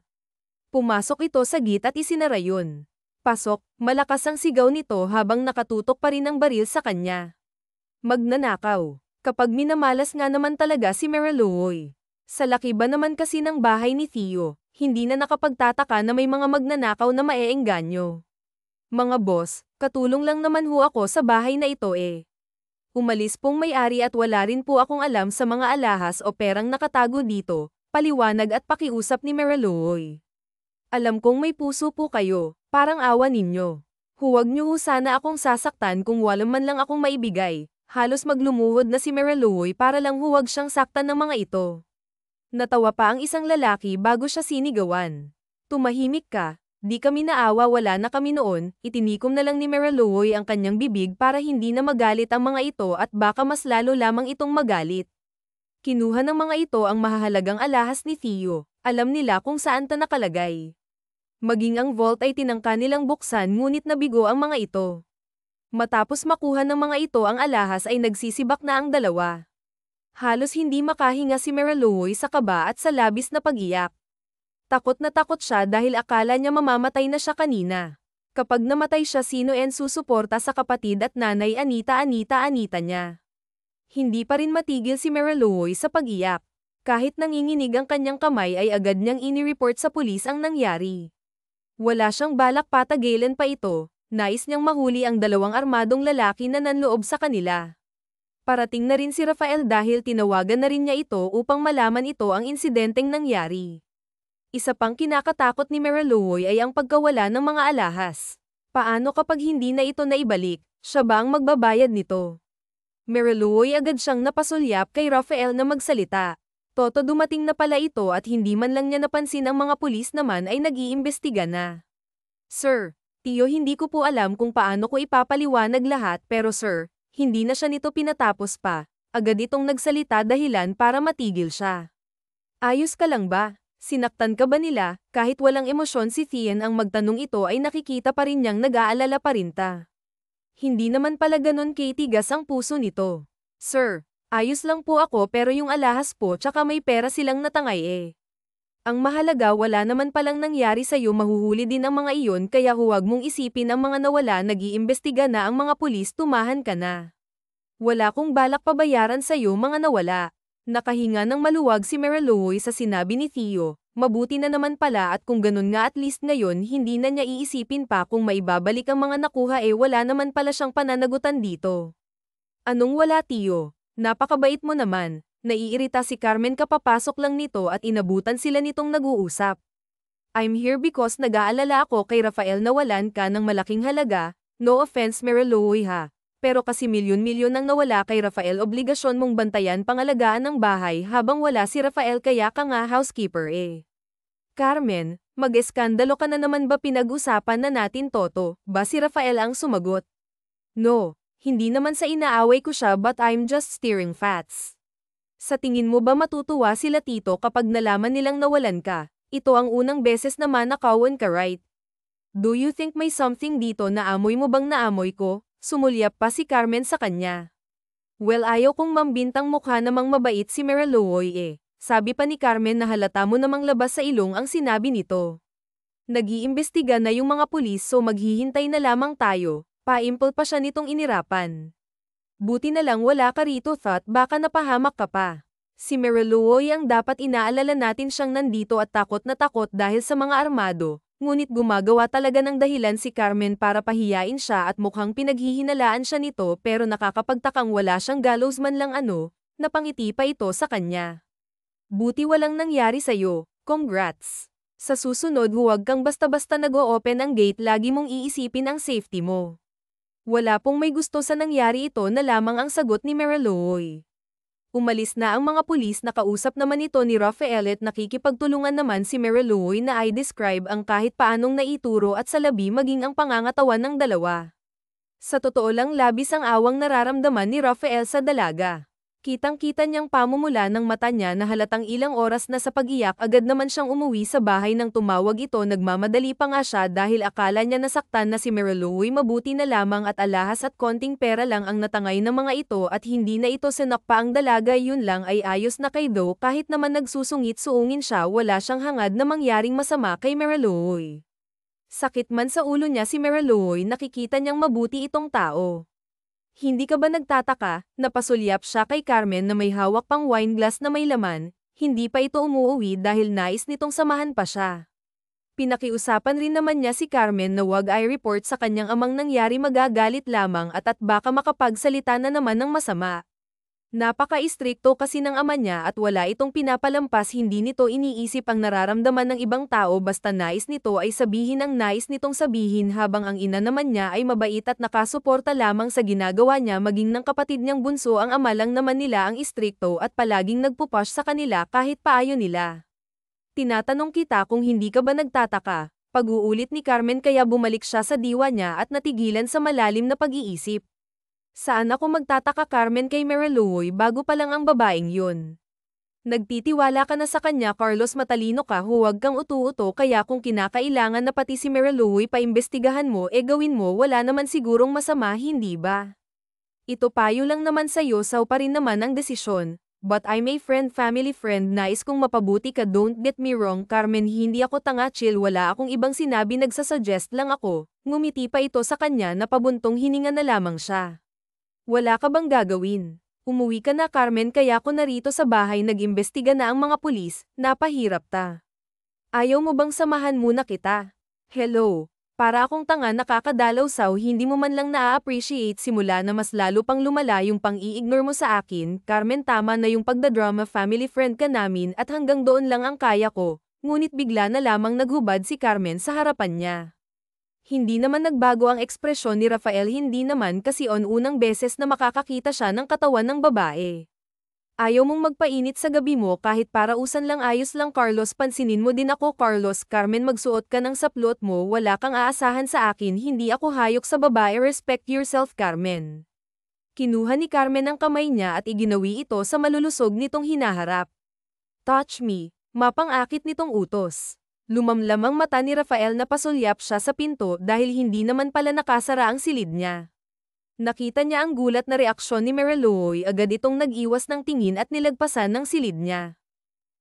S1: Pumasok ito sa gate at isinara yun. Pasok, malakas ang sigaw nito habang nakatutok pa rin ang baril sa kanya. Magnanakaw. Kapag minamalas nga naman talaga si Mariloy. Sa laki ba naman kasi ng bahay ni Theo, hindi na nakapagtataka na may mga magnanakaw na maeengganyo. Mga boss, katulong lang naman ho ako sa bahay na ito eh. Umalis pong may-ari at wala rin po akong alam sa mga alahas o perang nakatago dito, paliwanag at pakiusap ni Mariluoy. Alam kong may puso po kayo, parang awa ninyo. Huwag niyo ho sana akong sasaktan kung wala man lang akong maibigay. Halos maglumuhod na si Mariluoy para lang huwag siyang saktan ng mga ito. Natawa pa ang isang lalaki bago siya sinigawan. Tumahimik ka, di kami naawa, wala na kami noon, itinikom na lang ni Mariluoy ang kanyang bibig para hindi na magalit ang mga ito at baka mas lalo lamang itong magalit. Kinuha ng mga ito ang mahahalagang alahas ni Theo, alam nila kung saan ta nakalagay. Maging ang vault ay tinangka nilang buksan ngunit nabigo ang mga ito. Matapos makuha ng mga ito ang alahas ay nagsisibak na ang dalawa. Halos hindi makahinga si Mariluoy sa kaba at sa labis na pag-iyak. Takot na takot siya dahil akala niya mamamatay na siya kanina. Kapag namatay siya, sino en susuporta sa kapatid at nanay Anita niya. Hindi pa rin matigil si Mariluoy sa pag-iyak. Kahit nanginginig ang kanyang kamay ay agad niyang inireport sa pulis ang nangyari. Wala siyang balak patagilan pa ito, nais niyang mahuli ang dalawang armadong lalaki na nanloob sa kanila. Parating na rin si Rafael dahil tinawagan na rin niya ito upang malaman ito ang insidenteng nangyari. Isa pang kinakatakot ni Mariluoy ay ang pagkawala ng mga alahas. Paano kapag hindi na ito naibalik, siya ba ang magbabayad nito? Mariluoy agad siyang napasulyap kay Rafael na magsalita. Toto, dumating na pala ito at hindi man lang niya napansin ang mga pulis naman ay nag-iimbestiga na. Sir, Tio, hindi ko po alam kung paano ko ipapaliwanag lahat pero sir, hindi na siya nito pinatapos pa. Agad itong nagsalita dahilan para matigil siya. Ayos ka lang ba? Sinaktan ka ba nila? Kahit walang emosyon si Thien ang magtanong ito ay nakikita pa rin niyang nag-aalala pa rin ta. Hindi naman pala ganon kitigas ang puso nito. Sir, ayos lang po ako pero yung alahas po tsaka may pera silang natangay eh. Ang mahalaga wala naman palang nangyari sa'yo, mahuhuli din ang mga iyon kaya huwag mong isipin ang mga nawala, nag-iimbestiga na ang mga pulis, tumahan ka na. Wala kong balak pabayaran sa'yo mga nawala. Nakahinga ng maluwag si Mariluoy sa sinabi ni Theo, mabuti na naman pala at kung ganun nga at least ngayon hindi na niya iisipin pa kung maibabalik ang mga nakuha wala naman pala siyang pananagutan dito. Anong wala Theo? Napakabait mo naman. Naiirita si Carmen kapapasok lang nito at inabutan sila nitong nag-uusap. I'm here because nag-aalala ako kay Rafael, nawalan ka ng malaking halaga, no offense Mariluoy ha. Pero kasi milyon-milyon ang nawala kay Rafael, obligasyon mong bantayan pangalagaan ng bahay habang wala si Rafael kaya ka nga housekeeper eh. Carmen, mag-eskandalo ka na naman ba, pinag-usapan na natin Toto, ba si Rafael ang sumagot. No, hindi naman sa inaaway ko siya but I'm just stirring facts. Sa tingin mo ba matutuwa sila Tito kapag nalaman nilang nawalan ka? Ito ang unang beses na manakawan ka, right? Do you think may something dito na amoy mo bang naamoy ko? Sumulyap pa si Carmen sa kanya. Well, ayaw kong mambintang mukha namang mabait si Mariluoy eh. Sabi pa ni Carmen na halata mo namang labas sa ilong ang sinabi nito. Nag-iimbestiga na yung mga pulis so maghihintay na lamang tayo. Paimpol pa siya nitong inirapan. Buti na lang wala ka rito, thought, baka napahamak ka pa. Si Mariluoy ang dapat inaalala natin, siyang nandito at takot na takot dahil sa mga armado, ngunit gumagawa talaga ng dahilan si Carmen para pahiyain siya at mukhang pinaghihinalaan siya nito pero nakakapagtakang wala siyang gallows man lang, napangiti pa ito sa kanya. Buti walang nangyari sa'yo, congrats. Sa susunod huwag kang basta-basta nag-o-open ang gate, lagi mong iisipin ang safety mo. Wala pong may gusto sa nangyari, ito na lamang ang sagot ni Mariluoy. Umalis na ang mga pulis, nakausap naman ito ni Rafael at nakikipagtulungan naman si Mariluoy na i-describe ang kahit paanong naituro at salabi maging ang pangangatawan ng dalawa. Sa totoo lang labis ang awang nararamdaman ni Rafael sa dalaga. Kitang-kita niyang pamumula ng mata niya na halatang ilang oras na sa pag-iyak, agad naman siyang umuwi sa bahay nang tumawag ito. Nagmamadali pa nga siya dahil akala niya nasaktan na si Mariluoy, mabuti na lamang at alahas at konting pera lang ang natangay ng mga ito at hindi na ito sinakpa ang dalaga, yun lang ay ayos na kay Do. Kahit naman nagsusungit-suungin siya, wala siyang hangad na mangyaring masama kay Mariluoy. Sakit man sa ulo niya si Mariluoy, nakikita niyang mabuti itong tao. Hindi ka ba nagtataka? Napasulyap siya kay Carmen na may hawak pang wine glass na may laman, hindi pa ito umuuwi dahil nais nitong samahan pa siya. Pinakiusapan rin naman niya si Carmen na wag i-report sa kanyang amang nangyari, magagalit lamang at baka makapagsalita na naman ng masama. Napaka-istrikto kasi ng ama niya at wala itong pinapalampas, hindi nito iniisip ang nararamdaman ng ibang tao, basta nais nito ay sabihin ang nais nitong sabihin, habang ang ina naman niya ay mabait at nakasuporta lamang sa ginagawa niya, maging ng kapatid niyang bunso. Ang ama lang naman nila ang istrikto at palaging nagpupush sa kanila kahit paayo nila. Tinatanong kita kung hindi ka ba nagtataka, pag-uulit ni Carmen, kaya bumalik siya sa diwa niya at natigilan sa malalim na pag-iisip. Saan ako magtataka, Carmen, kay Mariluoy, bago pa lang ang babaeng yun. Nagtitiwala ka na sa kanya, Carlos, matalino ka, huwag kang utu-uto, kaya kung kinakailangan na pati si Mariluoy paimbestigahan mo, gawin mo, wala naman sigurong masama, hindi ba? Ito payo lang naman sa'yo, saw pa rin naman ang desisyon. But I'm a friend, family friend, nais kong mapabuti ka, don't get me wrong, Carmen, hindi ako tanga, chill, wala akong ibang sinabi, nagsasuggest lang ako. Ngumiti pa ito sa kanya na pabuntong hininga na lamang siya. Wala ka bang gagawin? Umuwi ka na, Carmen, kaya ako narito sa bahay, nag-imbestiga na ang mga pulis, napahirap ta. Ayaw mo bang samahan muna kita? Hello? Para akong tanga, nakakadalaw saw, hindi mo man lang na-appreciate, simula na mas lalo pang lumala yung pang-i-ignore mo sa akin, Carmen, tama na yung pagdadrama, family friend ka namin at hanggang doon lang ang kaya ko, ngunit bigla na lamang naghubad si Carmen sa harapan niya. Hindi naman nagbago ang ekspresyon ni Rafael, hindi naman kasi unang beses na makakakita siya ng katawan ng babae. Ayaw mong magpainit sa gabi mo kahit parausan lang, ayos lang, Carlos, pansinin mo din ako, Carlos. Carmen, magsuot ka ng saplot mo, wala kang aasahan sa akin, hindi ako hayok sa babae, respect yourself, Carmen. Kinuha ni Carmen ang kamay niya at iginawi ito sa malulusog nitong hinaharap. Touch me, mapang-akit nitong utos. Lumamlam ang mata ni Rafael na pasulyap siya sa pinto dahil hindi naman pala nakasara ang silid niya. Nakita niya ang gulat na reaksyon ni Mariluoy, agad itong nag-iwas ng tingin at nilagpasan ng silid niya.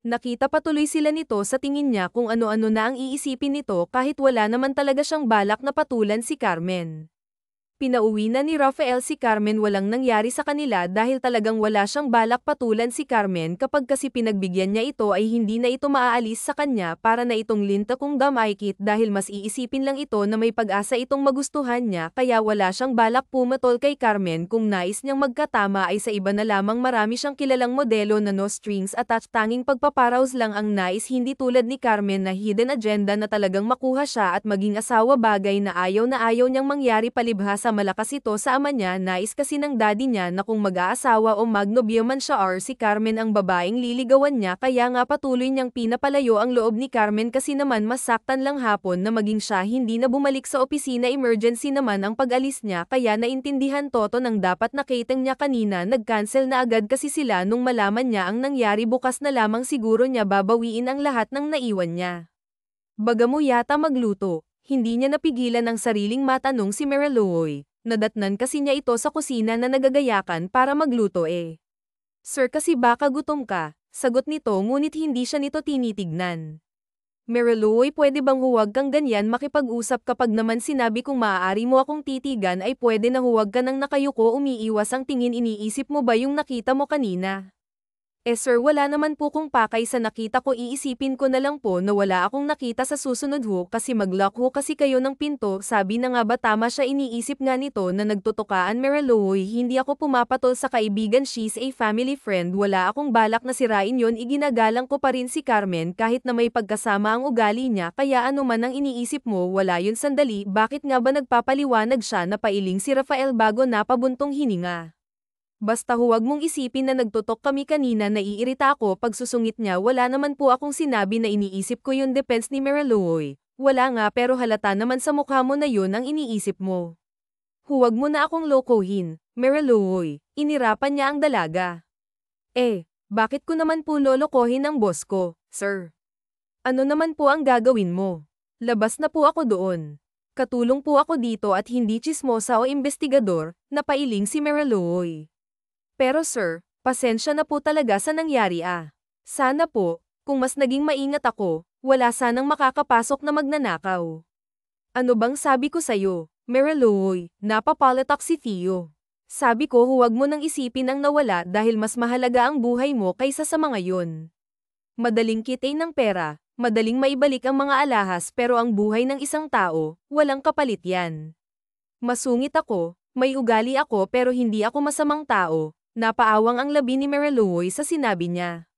S1: Nakita patuloy sila nito sa tingin niya kung ano-ano na ang iisipin nito kahit wala naman talaga siyang balak na patulan si Carmen. Pinauwi na ni Rafael si Carmen, walang nangyari sa kanila dahil talagang wala siyang balak patulan si Carmen, kapag kasi pinagbigyan niya ito ay hindi na ito maaalis sa kanya, para na itong linta kung damaykit dahil mas iisipin lang ito na may pag-asa itong magustuhan niya, kaya wala siyang balak pumatol kay Carmen. Kung nais niyang magkatama ay sa iba na lamang, marami siyang kilalang modelo na no strings attached, tanging pagpaparaos lang ang nais, hindi tulad ni Carmen na hidden agenda na talagang makuha siya at maging asawa, bagay na ayaw niyang mangyari. Palibhasa malakas ito sa ama niya, nais kasi ng daddy niya na kung mag-aasawa o magnobyo man siya or si Carmen ang babaeng liligawan niya, kaya nga patuloy niyang pinapalayo ang loob ni Carmen kasi naman masaktan lang hapon na maging siya hindi na bumalik sa opisina, emergency naman ang pag-alis niya, kaya naintindihan Toto ng dapat na cateng niya kanina, nag-cancel na agad kasi sila nung malaman niya ang nangyari, bukas na lamang siguro niya babawiin ang lahat ng naiwan niya. Baga mo yata magluto. Hindi niya napigilan ang sariling matanong si Mariluoy. Nadatnan kasi niya ito sa kusina na nagagayakan para magluto Sir, kasi baka gutom ka, sagot nito, ngunit hindi siya nito tinitignan. Mariluoy, pwede bang huwag kang ganyan makipag-usap, kapag naman sinabi kong maaari mo akong titigan ay pwede na huwag ka nang nakayuko, umiiwas ang tingin, iniisip mo ba yung nakita mo kanina? Sir, wala naman po kong pakay sa nakita ko, iisipin ko na lang po na wala akong nakita sa susunod ho, kasi mag-lock ho kasi kayo ng pinto, sabi na nga ba, tama siya, iniisip nga nito na nagtutukaan. Mariluoy, hindi ako pumapatol sa kaibigan, she's a family friend, wala akong balak na sirain yon, iginagalang ko pa rin si Carmen kahit na may pagkasama ang ugali niya, kaya ano man ang iniisip mo, wala yun. Sandali, bakit nga ba nagpapaliwanag siya? Napailing si Rafael bago napabuntong hininga. Basta huwag mong isipin na nagtutok kami kanina, naiirita ako, pagsusungit niya, wala naman po akong sinabi na iniisip ko yun, defense ni Mariluoy. Wala nga, pero halata naman sa mukha mo na yun ang iniisip mo. Huwag mo na akong lokohin, Mariluoy, inirapan niya ang dalaga. Bakit ko naman po lolokohin ang boss ko, sir? Ano naman po ang gagawin mo? Labas na po ako doon. Katulong po ako dito at hindi tsismosa o investigador, napailing si Mariluoy. Pero sir, pasensya na po talaga sa nangyari Sana po, kung mas naging maingat ako, wala sanang makakapasok na magnanakaw. Ano bang sabi ko sa'yo, Mariluoy? Napapalatak si Theo. Sabi ko huwag mo nang isipin ang nawala dahil mas mahalaga ang buhay mo kaysa sa mga yon. Madaling kitain ng pera, Madaling maibalik ang mga alahas pero ang buhay ng isang tao, walang kapalit yan. Masungit ako, may ugali ako pero hindi ako masamang tao. Napaawang ang labi ni Mariluoy sa sinabi niya.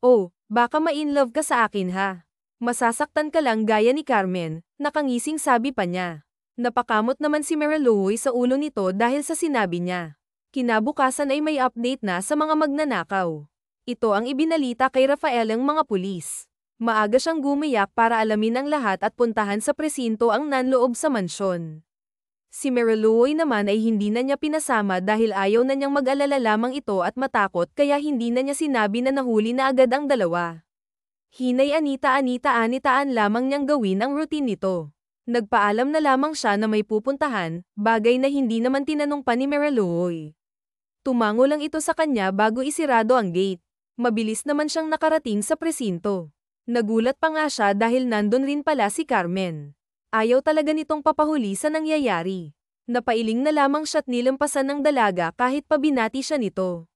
S1: Oh, baka ma-inlove ka sa akin ha. Masasaktan ka lang gaya ni Carmen, nakangising sabi pa niya. Napakamot naman si Mariluoy sa ulo nito dahil sa sinabi niya. Kinabukasan ay may update na sa mga magnanakaw. Ito ang ibinalita kay Rafael ang mga pulis. Maaga siyang gumiyak para alamin ang lahat at puntahan sa presinto ang nanloob sa mansyon. Si Mariluoy naman ay hindi na niya pinasama dahil ayaw na niyang mag-alala lamang ito at matakot kaya hindi na niya sinabi na nahuli na agad ang dalawa. Hinay anita-anitaan lamang niyang gawin ang routine nito. Nagpaalam na lamang siya na may pupuntahan, bagay na hindi naman tinanong pa ni Mariluoy. Tumango lang ito sa kanya bago isirado ang gate. Mabilis naman siyang nakarating sa presinto. Nagulat pa nga siya dahil nandun rin pala si Carmen. Ayaw talaga nitong papahuli sa nangyayari. Napailing na lamang siya't nilampasan ng dalaga kahit pabinati siya nito.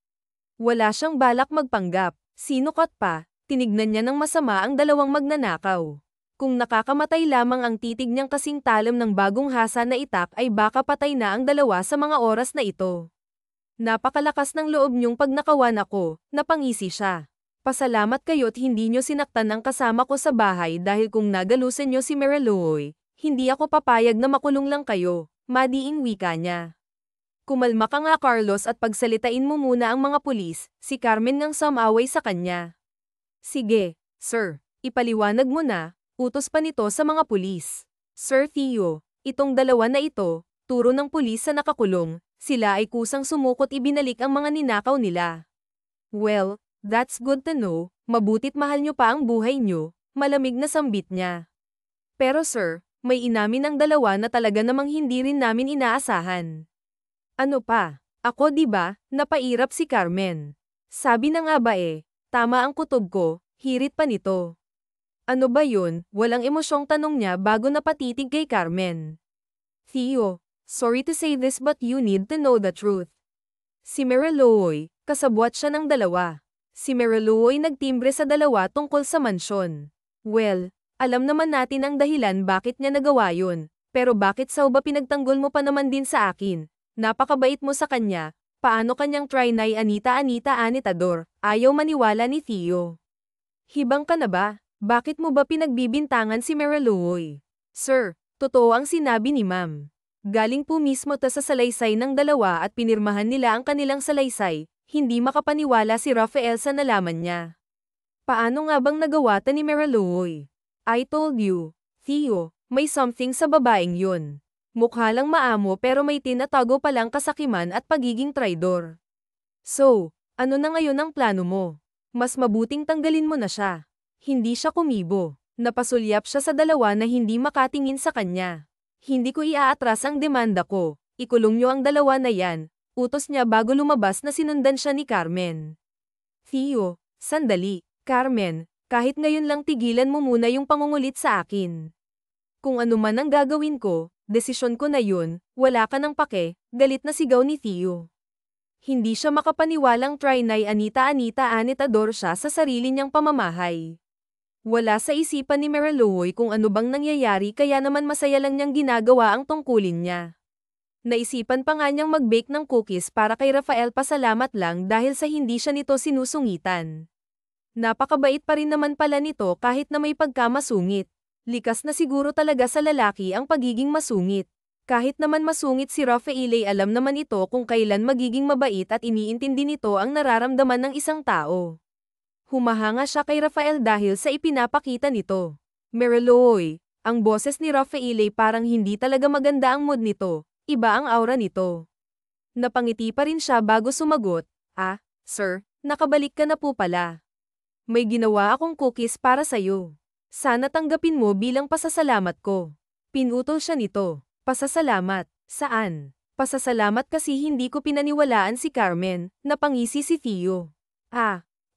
S1: Wala siyang balak magpanggap. Sinukat pa, tinignan niya ng masama ang dalawang magnanakaw. Kung nakakamatay lamang ang titig niyang kasing talam ng bagong hasa na itak ay baka patay na ang dalawa sa mga oras na ito. Napakalakas ng loob niyong pag nakawan ako, napangisi siya. Pasalamat kayo't hindi niyo sinaktan ang kasama ko sa bahay dahil kung nagalusan niyo si Mariluoy, hindi ako papayag na makulong lang kayo, madiing wika niya. Kumalma ka nga Carlos at pagsalitain mo muna ang mga pulis, si Carmen ngang samaway sa kanya. Sige, sir, ipaliwanag mo na, utos pa nito sa mga pulis. Sir Theo, itong dalawa na ito, turo ng pulis sa nakakulong, sila ay kusang sumukot ibinalik ang mga ninakaw nila. Well, that's good to know, mabutit mahal nyo pa ang buhay nyo, malamig na sambit niya. Pero sir, may inamin ang dalawa na talaga namang hindi rin namin inaasahan. Ano pa? Ako diba, napairap si Carmen. Sabi na nga ba tama ang kutob ko, hirit pa nito. Ano ba yun? Walang emosyong tanong niya bago napatitig kay Carmen. Theo, sorry to say this but you need to know the truth. Si Mariluoy, kasabwat siya ng dalawa. Si Mariluoy nagtimbre sa dalawa tungkol sa mansyon. Well, alam naman natin ang dahilan bakit niya nagawa yun, pero bakit sao ba pinagtanggol mo pa naman din sa akin? Napakabait mo sa kanya, paano kanyang trinay anita-anitador, ayaw maniwala ni Theo. Hibang ka na ba? Bakit mo ba pinagbibintangan si Mariluoy? Sir, totoo ang sinabi ni ma'am. Galing po mismo ta sa salaysay ng dalawa at pinirmahan nila ang kanilang salaysay, hindi makapaniwala si Rafael sa nalaman niya. Paano nga bang nagawa ta ni Mariluoy? I told you, Theo, may something sa babaeng yun. Mukha lang maamo pero may tinatago palang kasakiman at pagiging traidor. So, ano na ngayon ang plano mo? Mas mabuting tanggalin mo na siya. Hindi siya kumibo. Napasulyap siya sa dalawa na hindi makatingin sa kanya. Hindi ko iaatras ang demanda ko. Ikulong niyo ang dalawa na yan. Utos niya bago lumabas na sinundan siya ni Carmen. Theo, sandali, Carmen. Kahit ngayon lang tigilan mo muna yung pangungulit sa akin. Kung ano man ang gagawin ko, desisyon ko na yun, wala ka ng pake, galit na sigaw ni Theo. Hindi siya makapaniwalang trinay anita-anitador siya sa sarili niyang pamamahay. Wala sa isipan ni Mariluoy kung ano bang nangyayari kaya naman masaya lang niyang ginagawa ang tungkulin niya. Naisipan pa nga niyang mag-bake ng cookies para kay Rafael pasalamat lang dahil sa hindi siya nito sinusungitan. Napakabait pa rin naman pala nito kahit na may pagkamasungit. Likas na siguro talaga sa lalaki ang pagiging masungit. Kahit naman masungit si Rafael ay alam naman ito kung kailan magiging mabait at iniintindi nito ang nararamdaman ng isang tao. Humahanga siya kay Rafael dahil sa ipinapakita nito. Mariluoy, ang boses ni Rafael ay parang hindi talaga maganda ang mood nito, iba ang aura nito. Napangiti pa rin siya bago sumagot, sir, nakabalik ka na po pala. May ginawa akong cookies para sa'yo. Sana tanggapin mo bilang pasasalamat ko. Pinutol siya nito. Pasasalamat? Saan? Pasasalamat kasi hindi ko pinaniwalaan si Carmen, napangisi si Theo.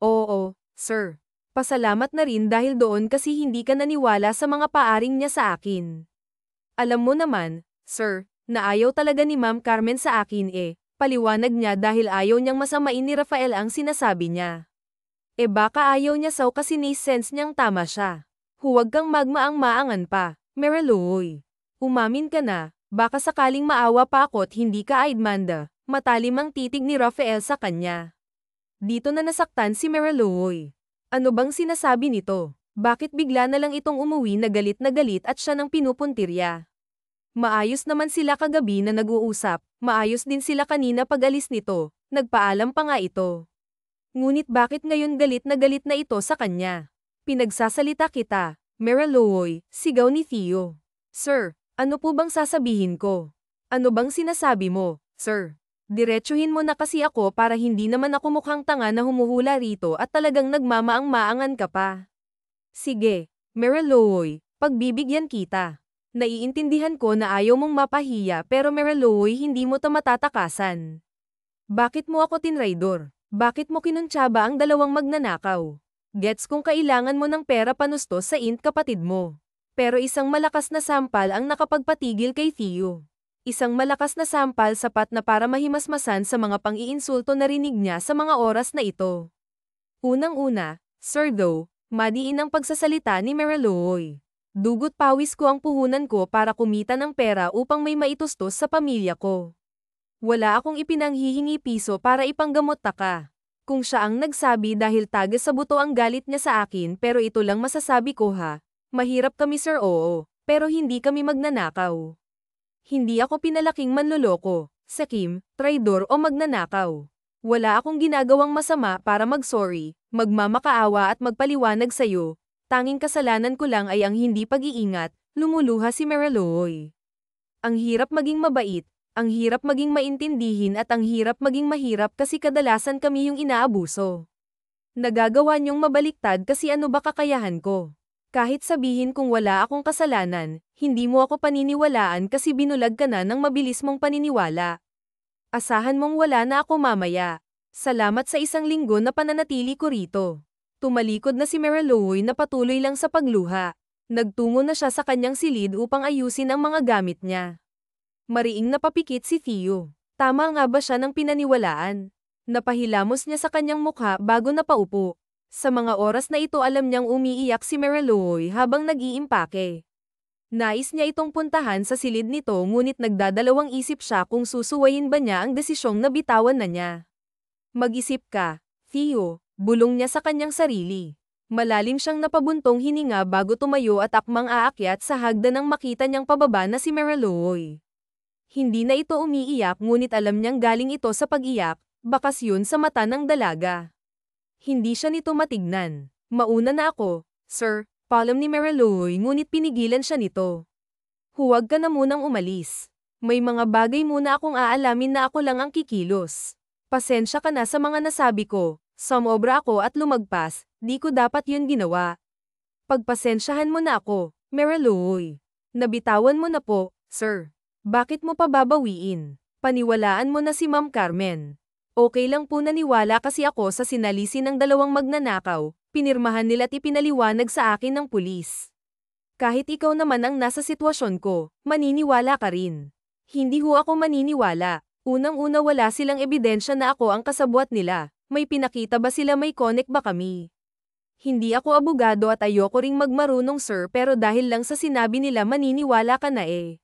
S1: Oo, sir. Pasalamat na rin dahil doon kasi hindi ka naniwala sa mga paaring niya sa akin. Alam mo naman, sir, na ayaw talaga ni Ma'am Carmen sa akin paliwanag niya dahil ayaw niyang masamain ni Rafael ang sinasabi niya. Baka ayaw niya saw kasi ni-sense niyang tama siya. Huwag kang magmaang-maangan pa, Mariloy. Umamin ka na, baka sakaling maawa pa ako't hindi ka Aidmanda. Matalim ang titig ni Rafael sa kanya. Dito na nasaktan si Mariloy. Ano bang sinasabi nito? Bakit bigla na lang itong umuwi na galit at siya ng pinupuntirya? Maayos naman sila kagabi na nag-uusap, maayos din sila kanina pag-alis nito, nagpaalam pa nga ito. Ngunit bakit ngayon galit na ito sa kanya? Pinagsasalita kita, Mariloy, sigaw ni Theo. Sir, ano po bang sasabihin ko? Ano bang sinasabi mo, sir? Diretsuhin mo na kasi ako para hindi naman ako mukhang tanga na humuhula rito at talagang nagmamaang-maangan ka pa. Sige, Mariloy, pagbibigyan kita. Naiintindihan ko na ayaw mong mapahiya pero Mariloy hindi mo ta matatakasan. Bakit mo ako tinraidor? Bakit mo kinuntsaba ang dalawang magnanakaw? Gets kung kailangan mo ng pera panustos sa kapatid mo. Pero isang malakas na sampal ang nakapagpatigil kay Theo. Isang malakas na sampal sapat na para mahimasmasan sa mga pang-iinsulto na rinig niya sa mga oras na ito. Unang-una, Sir Doe, madiin ang pagsasalita ni Mariloy. Dugot pawis ko ang puhunan ko para kumita ng pera upang may maitustos sa pamilya ko. Wala akong ipinanghihingi piso para ipanggamot ka. Kung siya ang nagsabi dahil taga sa buto ang galit niya sa akin pero ito lang masasabi ko ha. Mahirap kami sir oo, pero hindi kami magnanakaw. Hindi ako pinalaking manloloko, sakim, traidor o magnanakaw. Wala akong ginagawang masama para mag-sorry, magmamakaawa at magpaliwanag sa'yo. Tanging kasalanan ko lang ay ang hindi pag-iingat, lumuluha si Mariloy. Ang hirap maging mabait, ang hirap maging maintindihin at ang hirap maging mahirap kasi kadalasan kami yung inaabuso. Nagagawa niyong mabaliktad kasi ano ba kakayahan ko? Kahit sabihin kung wala akong kasalanan, hindi mo ako paniniwalaan kasi binulag ka na ng mabilis mong paniniwala. Asahan mong wala na ako mamaya. Salamat sa isang linggo na pananatili ko rito. Tumalikod na si Mariloy na patuloy lang sa pagluha. Nagtungo na siya sa kanyang silid upang ayusin ang mga gamit niya. Mariing napapikit si Theo. Tama nga ba siya ng pinaniwalaan? Napahilamos niya sa kanyang mukha bago napaupo. Sa mga oras na ito alam niyang umiiyak si Mariloy habang nag-iimpake. Nais niya itong puntahan sa silid nito ngunit nagdadalawang isip siya kung susuwayin ba niya ang desisyong nabitawan na niya. Mag-isip ka, Theo, bulong niya sa kanyang sarili. Malalim siyang napabuntong hininga bago tumayo at akmang aakyat sa hagdan nang makita niyang pababa na si Mariloy. Hindi na ito umiiyak ngunit alam niyang galing ito sa pag-iyak, bakas yun sa mata ng dalaga. Hindi siya nito matignan. Mauna na ako, sir, paalam ni Mariloy ngunit pinigilan siya nito. Huwag ka na munang umalis. May mga bagay muna akong aalamin na ako lang ang kikilos. Pasensya ka na sa mga nasabi ko, sumobra ako at lumagpas, di ko dapat yun ginawa. Pagpasensyahan mo na ako, Mariloy. Nabitawan mo na po, sir. Bakit mo pa babawiin? Paniwalaan mo na si Ma'am Carmen. Okay lang po naniwala kasi ako sa sinalisin ng dalawang magnanakaw, pinirmahan nila at ipinaliwanag sa akin ng pulis. Kahit ikaw naman ang nasa sitwasyon ko, maniniwala ka rin. Hindi ho ako maniniwala. Unang-una wala silang ebidensya na ako ang kasabwat nila. May pinakita ba sila may connect ba kami? Hindi ako abogado at ayoko ring magmarunong sir pero dahil lang sa sinabi nila maniniwala ka na eh.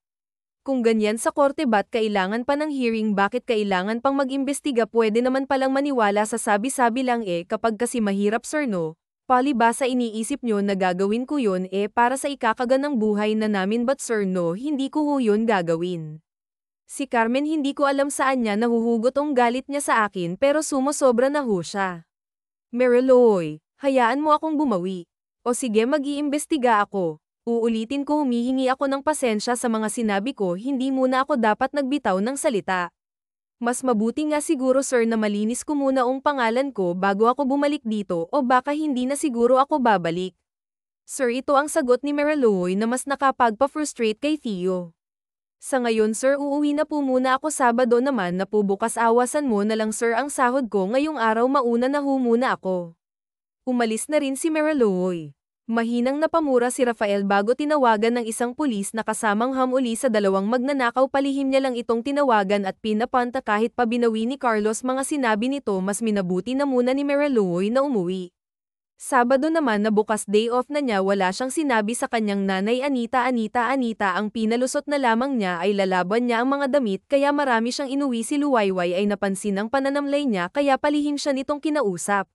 S1: Kung ganyan sa korte ba't kailangan pa ng hearing bakit kailangan pang mag-imbestiga pwede naman palang maniwala sa sabi-sabi lang eh kapag kasi mahirap sir no, palibhasa iniisip nyo na gagawin ko yun eh para sa ikakaganang buhay na namin but sir no hindi ko ho yun gagawin. Si Carmen hindi ko alam saan niya nahuhugot ang galit niya sa akin pero sumosobra na ho siya. Mariloy, hayaan mo akong bumawi. O sige mag-iimbestiga ako. Uulitin ko humihingi ako ng pasensya sa mga sinabi ko hindi muna ako dapat nagbitaw ng salita. Mas mabuti nga siguro sir na malinis ko muna ang pangalan ko bago ako bumalik dito o baka hindi na siguro ako babalik. Sir ito ang sagot ni Mariloy na mas nakapagpa-frustrate kay Theo. Sa ngayon sir uuwi na po muna ako Sabado naman na po bukas awasan mo na lang sir ang sahod ko ngayong araw mauna na ho muna ako. Umalis na rin si Mariloy. Mahinang napamura si Rafael bago tinawagan ng isang pulis na kasamang hamuli sa dalawang magnanakaw palihim niya lang itong tinawagan at pinapanta kahit pa binawi ni Carlos mga sinabi nito mas minabuti na muna ni Mariloy na umuwi. Sabado naman na bukas day off na niya, wala siyang sinabi sa kanyang nanay. Anita ang pinalusot na lamang niya ay lalaban niya ang mga damit kaya marami siyang inuwi. Si Luwayway ay napansin ang pananamlay niya kaya palihim siya nitong kinausap.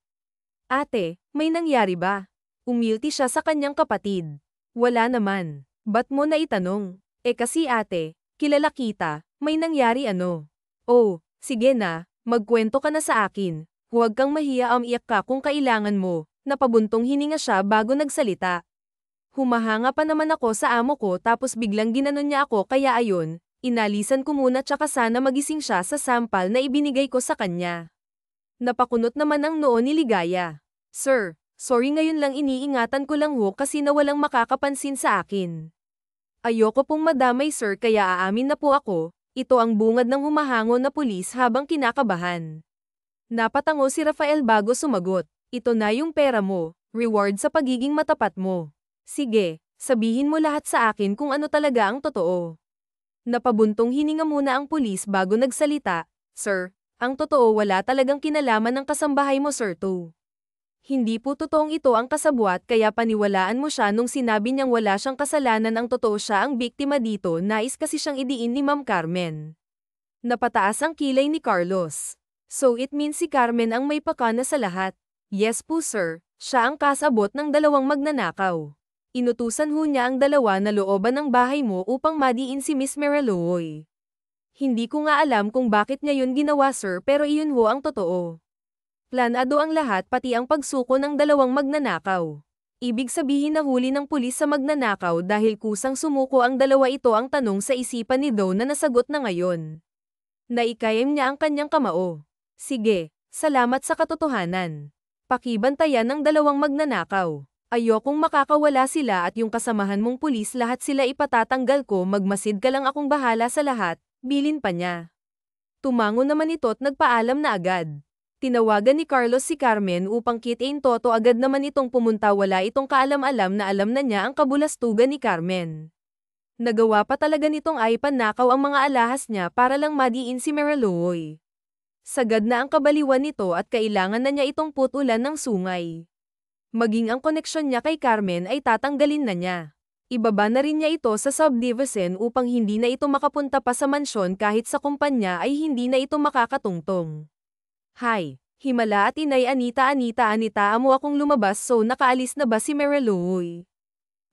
S1: Ate, may nangyari ba? Umilti siya sa kanyang kapatid. Wala naman. Ba't mo na itanong? Kasi ate, kilala kita, may nangyari ano? Oh, sige na, magkwento ka na sa akin. Huwag kang mahiya, iyak ka kung kailangan mo. Napabuntong hininga siya bago nagsalita. Humahanga pa naman ako sa amo ko tapos biglang ginanon niya ako kaya ayon, inalisan ko muna tsaka sana magising siya sa sampal na ibinigay ko sa kanya. Napakunot naman ang noo ni Ligaya. Sir, sorry, ngayon lang, iniingatan ko lang ho kasi na walang makakapansin sa akin. Ayoko pong madamay sir kaya aamin na po ako. Ito ang bungad ng humahango na pulis habang kinakabahan. Napatango si Rafael bago sumagot. Ito na yung pera mo, reward sa pagiging matapat mo. Sige, sabihin mo lahat sa akin kung ano talaga ang totoo. Napabuntong hininga muna ang pulis bago nagsalita. Sir, ang totoo, wala talagang kinalaman ng kasambahay mo sir to. Hindi po totoong ito ang kasabwat kaya paniwalaan mo siya nung sinabi niyang wala siyang kasalanan. Ang totoo, siya ang biktima dito, nais kasi siyang idiin ni Ma'am Carmen. Napataas ang kilay ni Carlos. So it means si Carmen ang may pakana sa lahat. Yes po sir, siya ang kasabot ng dalawang magnanakaw. Inutusan ho niya ang dalawa na looban ng bahay mo upang madiin si Miss Mariluoy. Hindi ko nga alam kung bakit niya yun ginawa sir, pero iyon ho ang totoo. Planado ang lahat, pati ang pagsuko ng dalawang magnanakaw. Ibig sabihin nahuli ng pulis sa magnanakaw dahil kusang sumuko ang dalawa. Ito ang tanong sa isipan ni Doe na nasagot na ngayon. Naikayem niya ang kanyang kamao. Sige, salamat sa katotohanan. Pakibantayan ng dalawang magnanakaw. Ayokong makakawala sila at yung kasamahan mong pulis, lahat sila ipatatanggal ko. Magmasid ka lang, akong bahala sa lahat, bilin pa niya. Tumango naman ito at nagpaalam na agad. Tinawagan ni Carlos si Carmen upang kitain toto. Agad naman itong pumunta, wala itong kaalam-alam na alam na niya ang kabulastugan ni Carmen. Nagawa pa talaga nitong ipanakaw ang mga alahas niya para lang madiin si Mariluoy. Sagad na ang kabaliwan nito at kailangan na niya itong putulan ng sungay. Maging ang koneksyon niya kay Carmen ay tatanggalin na niya. Ibaba na rin niya ito sa subdivision upang hindi na ito makapunta pa sa mansyon. Kahit sa kumpanya ay hindi na ito makakatungtong. Hi, Himala at Inay Anita. Amo akong lumabas, so nakaalis na ba si Mariluoy?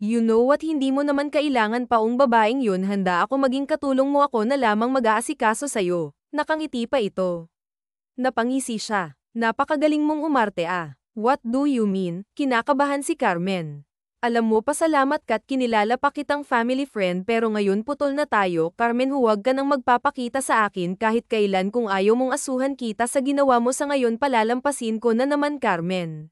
S1: You know what, hindi mo naman kailangan paong babaeng yun, handa ako maging katulong mo, ako na lamang mag-aasikaso sa'yo. Nakangiti pa ito. Napangisi siya. Napakagaling mong umarte ah. What do you mean? Kinakabahan si Carmen. Alam mo, pasalamat ka't kinilala pa kitang family friend, pero ngayon putol na tayo. Carmen, huwag ka nang magpapakita sa akin kahit kailan. Kung ayaw mong asuhan kita sa ginawa mo sa ngayon, palalampasin ko na naman. Carmen,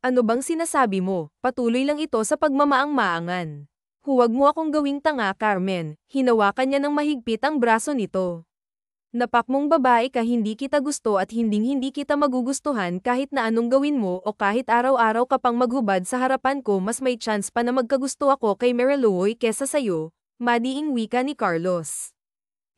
S1: ano bang sinasabi mo? Patuloy lang ito sa pagmamaang-maangan. Huwag mo akong gawing tanga. Carmen, hinawakan niya ng mahigpit ang braso nito. Napak mong babae ka, hindi kita gusto at hindi kita magugustuhan kahit na anong gawin mo o kahit araw-araw ka pang maghubad sa harapan ko. Mas may chance pa na magkagusto ako kay Mariluoy kesa sayo, madiing wika ni Carlos.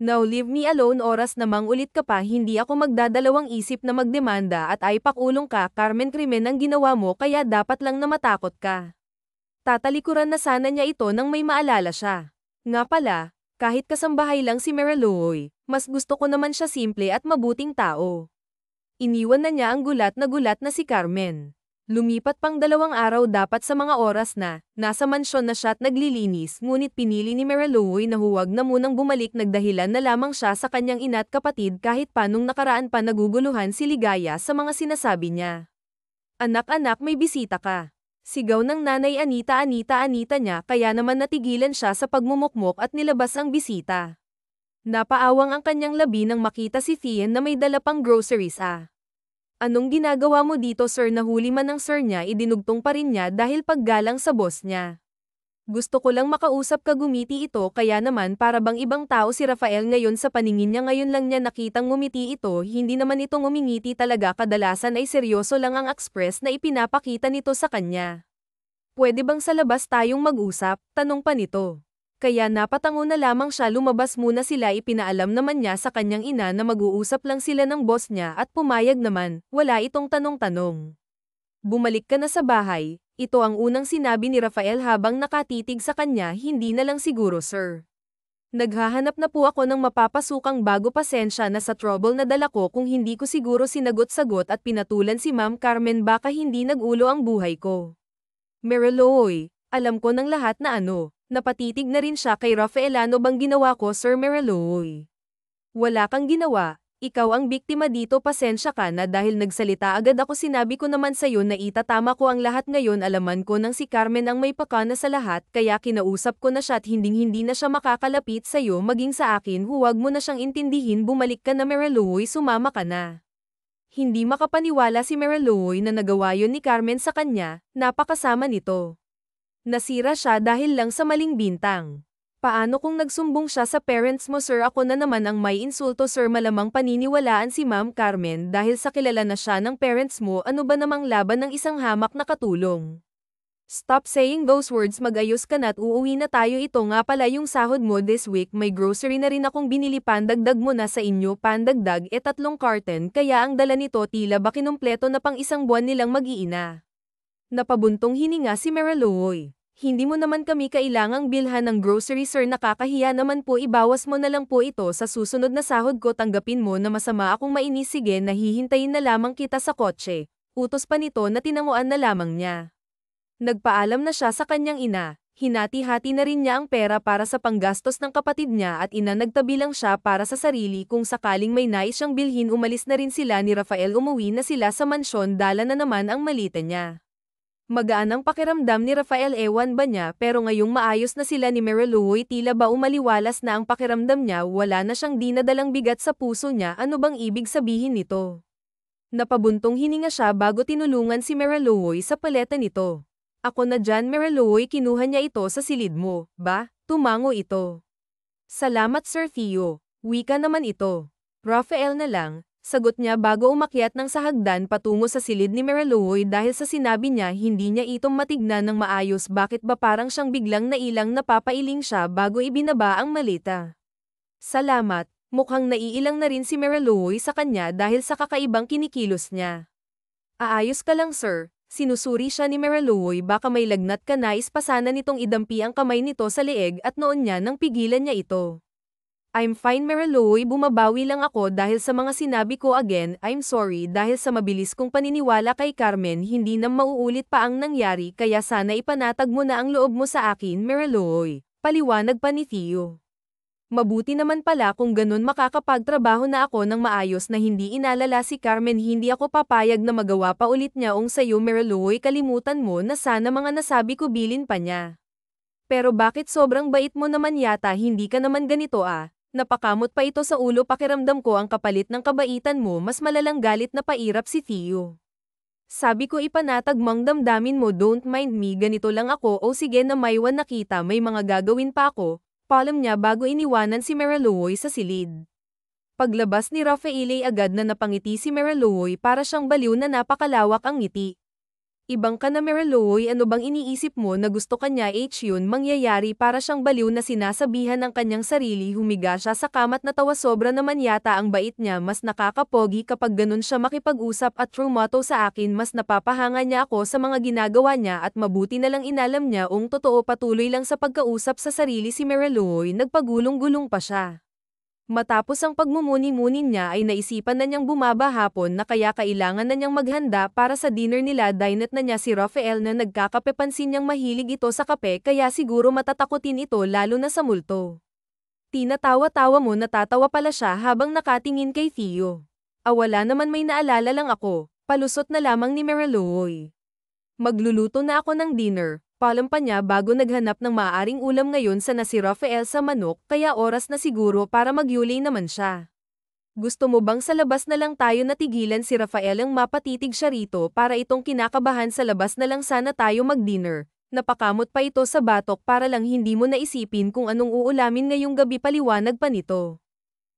S1: Now leave me alone, oras namang ulit ka pa, hindi ako magdadalawang isip na magdemanda at ay pakulong ka. Carmen, krimen ang ginawa mo kaya dapat lang na matakot ka. Tatalikuran na sana niya ito nang may maalala siya. Nga pala, kahit kasambahay lang si Mariluoy, mas gusto ko naman siya, simple at mabuting tao. Iniwan na niya ang gulat na si Carmen. Lumipat pang 2 araw, dapat sa mga oras na, nasa mansyon na siya at naglilinis, ngunit pinili ni Mariluoy na huwag na munang bumalik. Nagdahilan na lamang siya sa kanyang ina at kapatid kahit panong nakaraan pa naguguluhan si Ligaya sa mga sinasabi niya. Anak-anak, may bisita ka. Sigaw ng nanay Anita niya, kaya naman natigilan siya sa pagmumukmok at nilabas ang bisita. Napaawang ang kanyang labi nang makita si Thien na may dala pang groceries. Anong ginagawa mo dito sir? Nahuli man ng sir niya, idinugtong pa rin niya dahil paggalang sa boss niya. Gusto ko lang makausap ka, gumiti ito, kaya naman para bang ibang tao si Rafael ngayon sa paningin niya. Ngayon lang niya nakitang ngumiti ito, hindi naman ito ngumingiti talaga, kadalasan ay seryoso lang ang express na ipinapakita nito sa kanya. Pwede bang sa labas tayong mag-usap? Tanong pa nito. Kaya napatango na lamang siya, lumabas muna sila. Ipinaalam naman niya sa kanyang ina na mag-uusap lang sila ng boss niya at pumayag naman, wala itong tanong-tanong. Bumalik ka na sa bahay, ito ang unang sinabi ni Rafael habang nakatitig sa kanya. Hindi na lang siguro sir. Naghahanap na po ako ng mapapasukang bago pasensya na sa trouble na dala ko kung hindi ko siguro sinagot-sagot at pinatulan si Ma'am Carmen baka hindi nag-ulo ang buhay ko. Mariloy, alam ko ng lahat na napatitig na rin siya kay Rafael. Ano bang ginawa ko Sir Mariloy? Wala kang ginawa, ikaw ang biktima dito. Pasensya ka na dahil nagsalita agad ako. Sinabi ko naman sa'yo na itatama ko ang lahat ngayon. Alaman ko nang si Carmen ang may pakana sa lahat kaya kinausap ko na siya at hinding-hindi na siya makakalapit sa'yo maging sa akin. Huwag mo na siyang intindihin. Bumalik ka na Mariloy, sumama ka na. Hindi makapaniwala si Mariloy na nagawa yun ni Carmen sa kanya, napakasama nito. Nasira siya dahil lang sa maling bintang. Paano kung nagsumbong siya sa parents mo sir? Ako na naman ang may insulto sir. Malamang paniniwalaan si Ma'am Carmen dahil sa kilala na siya ng parents mo. Ano ba namang laban ng isang hamak na katulong? Stop saying those words. Mag-ayos ka na't uuwi na tayo. Ito nga pala yung sahod mo this week. May grocery na rin akong binili. Pandagdag mo na sa inyo. Pandagdag 3 carton kaya ang dala nito tila ba kinumpleto na pang isang buwan nilang mag-iina. Napabuntong hininga si Mariloy. Hindi mo naman kami kailangang bilhan ng grocery sir. Nakakahiya naman po. Ibawas mo na lang po ito sa susunod na sahod ko. Tanggapin mo na masama akong mainis. Sige, nahihintayin na lamang kita sa kotse. Utos pa nito na tinanguan na lamang niya. Nagpaalam na siya sa kanyang ina. Hinati-hati na rin niya ang pera para sa panggastos ng kapatid niya at ina. Nagtabi lang siya para sa sarili kung sakaling may nais siyang bilhin. Umalis na rin sila ni Rafael. Umuwi na sila sa mansyon. Dala na naman ang malita niya. Magaan ang pakiramdam ni Rafael. Ewan ba niya pero ngayong maayos na sila ni Mariloy tila ba umaliwalas na ang pakiramdam niya. Wala na siyang dinadalang bigat sa puso niya. Ano bang ibig sabihin nito? Napabuntong hininga siya bago tinulungan si Mariloy sa paleta nito. Ako na dyan Mariloy, kinuha niya ito sa silid mo, ba? Tumango ito. Salamat Sir Theo, wika naman ito. Rafael na lang, sagot niya bago umakyat ng sahagdan patungo sa silid ni Mariloy dahil sa sinabi niya hindi niya itong matignan ng maayos. Bakit ba parang siyang biglang nailang? Napapailing siya bago ibinaba ang malita. Salamat, mukhang naiilang na rin si Mariloy sa kanya dahil sa kakaibang kinikilos niya. Aayos ka lang sir. Sinusuri siya ni Mariloy. Baka may lagnat ka. Nais pa sana nitong idampi ang kamay nito sa leeg at noon niya nang pigilan niya ito. I'm fine Mariloy, bumabawi lang ako dahil sa mga sinabi ko. Again, I'm sorry dahil sa mabilis kong paniniwala kay Carmen. Hindi na mauulit pa ang nangyari kaya sana ipanatag mo na ang loob mo sa akin Mariloy. Paliwanag pa ni Theo. Mabuti naman pala kung ganun makakapagtrabaho na ako ng maayos na hindi inalala si Carmen. Hindi ako papayag na magawa pa ulit niya ang sayo Mariloy. Kalimutan mo na sana mga nasabi ko. Bilin pa niya. Pero bakit sobrang bait mo naman yata? Hindi ka naman ganito ah. Napakamot pa ito sa ulo. Pakiramdam ko ang kapalit ng kabaitan mo. Mas malalang galit na pairap si Theo. Sabi ko ipanatag mang damdamin mo. Don't mind me. Ganito lang ako. O sige na Maywan, nakita may mga gagawin pa ako. Palam niya bago iniwanan si Mariloy sa silid. Paglabas ni Rafael agad na napangiti si Mariloy. Para siyang baliw na napakalawak ang ngiti. Ibang ka na Mariloy, ano bang iniisip mo na gusto kanya yun mangyayari? Para siyang baliw na sinasabihan ng kanyang sarili. Humiga siya sa kamat natawa. Sobra naman yata ang bait niya. Mas nakakapogi kapag ganun siya makipag-usap at true motto sa akin. Mas napapahanga niya ako sa mga ginagawa niya at mabuti na lang inalam niya ang totoo. Patuloy lang sa pagkausap sa sarili si Mariloy. Nagpagulong-gulong pa siya. Matapos ang pagmumuni-muni niya ay naisipan na niyang bumaba hapon na kaya kailangan na niyang maghanda para sa dinner nila. Dinat na niya si Rafael na nagkakape. Pansin niyang mahilig ito sa kape kaya siguro matatakotin ito lalo na sa multo. Tinatawa-tawa mo. Natatawa pala siya habang nakatingin kay Theo. Wala naman, may naalala lang ako. Palusot na lamang ni Mariloy. Magluluto na ako ng dinner. Palam pa niya bago naghanap ng maaaring ulam. Ngayon sana si Rafael sa manok kaya oras na siguro para magyuli naman siya. Gusto mo bang sa labas na lang tayo? Natigilan si Rafael ang mapatitig siya rito. Para itong kinakabahan. Sa labas na lang sana tayo mag-dinner. Napakamot pa ito sa batok para lang hindi mo naisipin kung anong uulamin ngayong gabi. Paliwanag pa nito.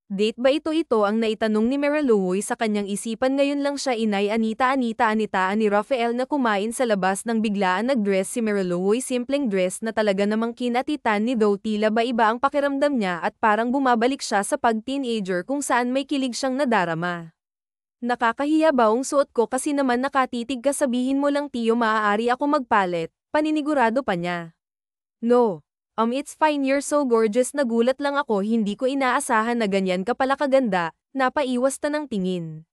S1: Date ba ito ang naitanong ni Mariloy sa kanyang isipan. Ngayon lang siya inay anitaan ni Rafael na kumain sa labas nang biglaan nag-dress si Mariloy. Simpleng dress na talaga namang kinatitan ni Doe. Tila ba iba ang pakiramdam niya at parang bumabalik siya sa pag-teenager kung saan may kilig siyang nadarama. Nakakahiya ba ang suot ko kasi naman nakatitig ka sabihin mo lang Tio maaari ako magpalit, paninigurado pa niya. No. It's fine you're so gorgeous nagulat lang ako hindi ko inaasahan na ganyan ka pala kaganda, napaiwas ta ng tingin.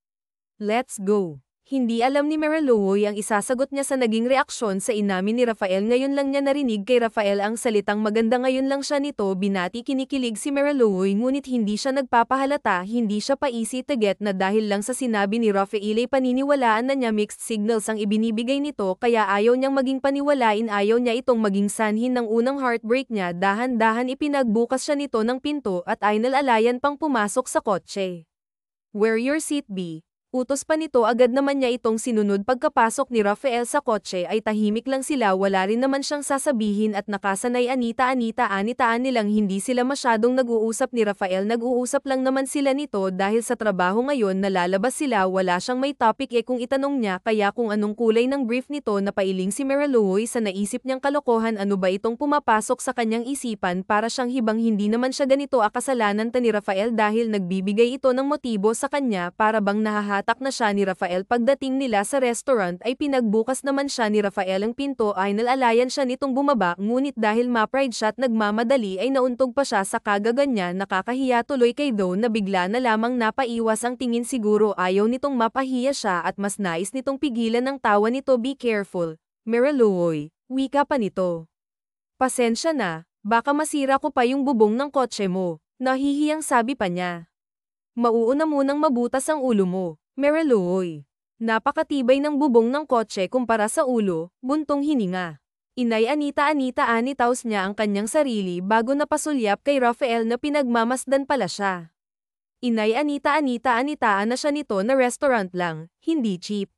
S1: Let's go. Hindi alam ni Mariluoy ang isasagot niya sa naging reaksyon sa inamin ni Rafael ngayon lang niya narinig kay Rafael ang salitang maganda ngayon lang siya nito binati kinikilig si Mariluoy ngunit hindi siya nagpapahalata hindi siya paisi taget na dahil lang sa sinabi ni Rafael ay paniniwalaan na niya mixed signals ang ibinibigay nito kaya ayaw niyang maging paniwalain ayaw niya itong maging sanhin ng unang heartbreak niya dahan-dahan ipinagbukas siya nito ng pinto at ay nalalayan pang pumasok sa kotse. Where your seat be? Utos pa nito agad naman niya itong sinunod pagkapasok ni Rafael sa kotse ay tahimik lang sila wala rin naman siyang sasabihin at nakasanay anitaan nilang hindi sila masyadong nag-uusap ni Rafael nag-uusap lang naman sila nito dahil sa trabaho ngayon nalalabas sila wala siyang may topic kung itanong niya kaya kung anong kulay ng brief nito napailing si Mariluoy sa naisip niyang kalokohan ano ba itong pumapasok sa kanyang isipan para siyang hibang hindi naman siya ganito akasalanan ta ni Rafael dahil nagbibigay ito ng motibo sa kanya para bang nahahatak na siya ni Rafael pagdating nila sa restaurant ay pinagbukas naman siya ni Rafael ang pinto ay nalalayan siya nitong bumaba ngunit dahil ma-pride siya at nagmamadali ay nauntog pa siya sa kagaganya nakakahiya tuloy kay Do na bigla na lamang napaiwas ang tingin siguro ayaw nitong mapahiya siya at mas nais nitong pigilan ang tawa nito be careful, Mariluoy, wika pa nito. Pasensya na, baka masira ko pa yung bubong ng kotse mo, nahihiyang sabi pa niya. Mauuna munang mabutas ang ulo mo, Mariluoy. Napakatibay ng bubong ng kotse kumpara sa ulo, buntong hininga. Inay anitaos niya ang kanyang sarili bago napasulyap kay Rafael na pinagmamasdan pala siya. Inay anitaan na siya nito na restaurant lang, hindi cheap.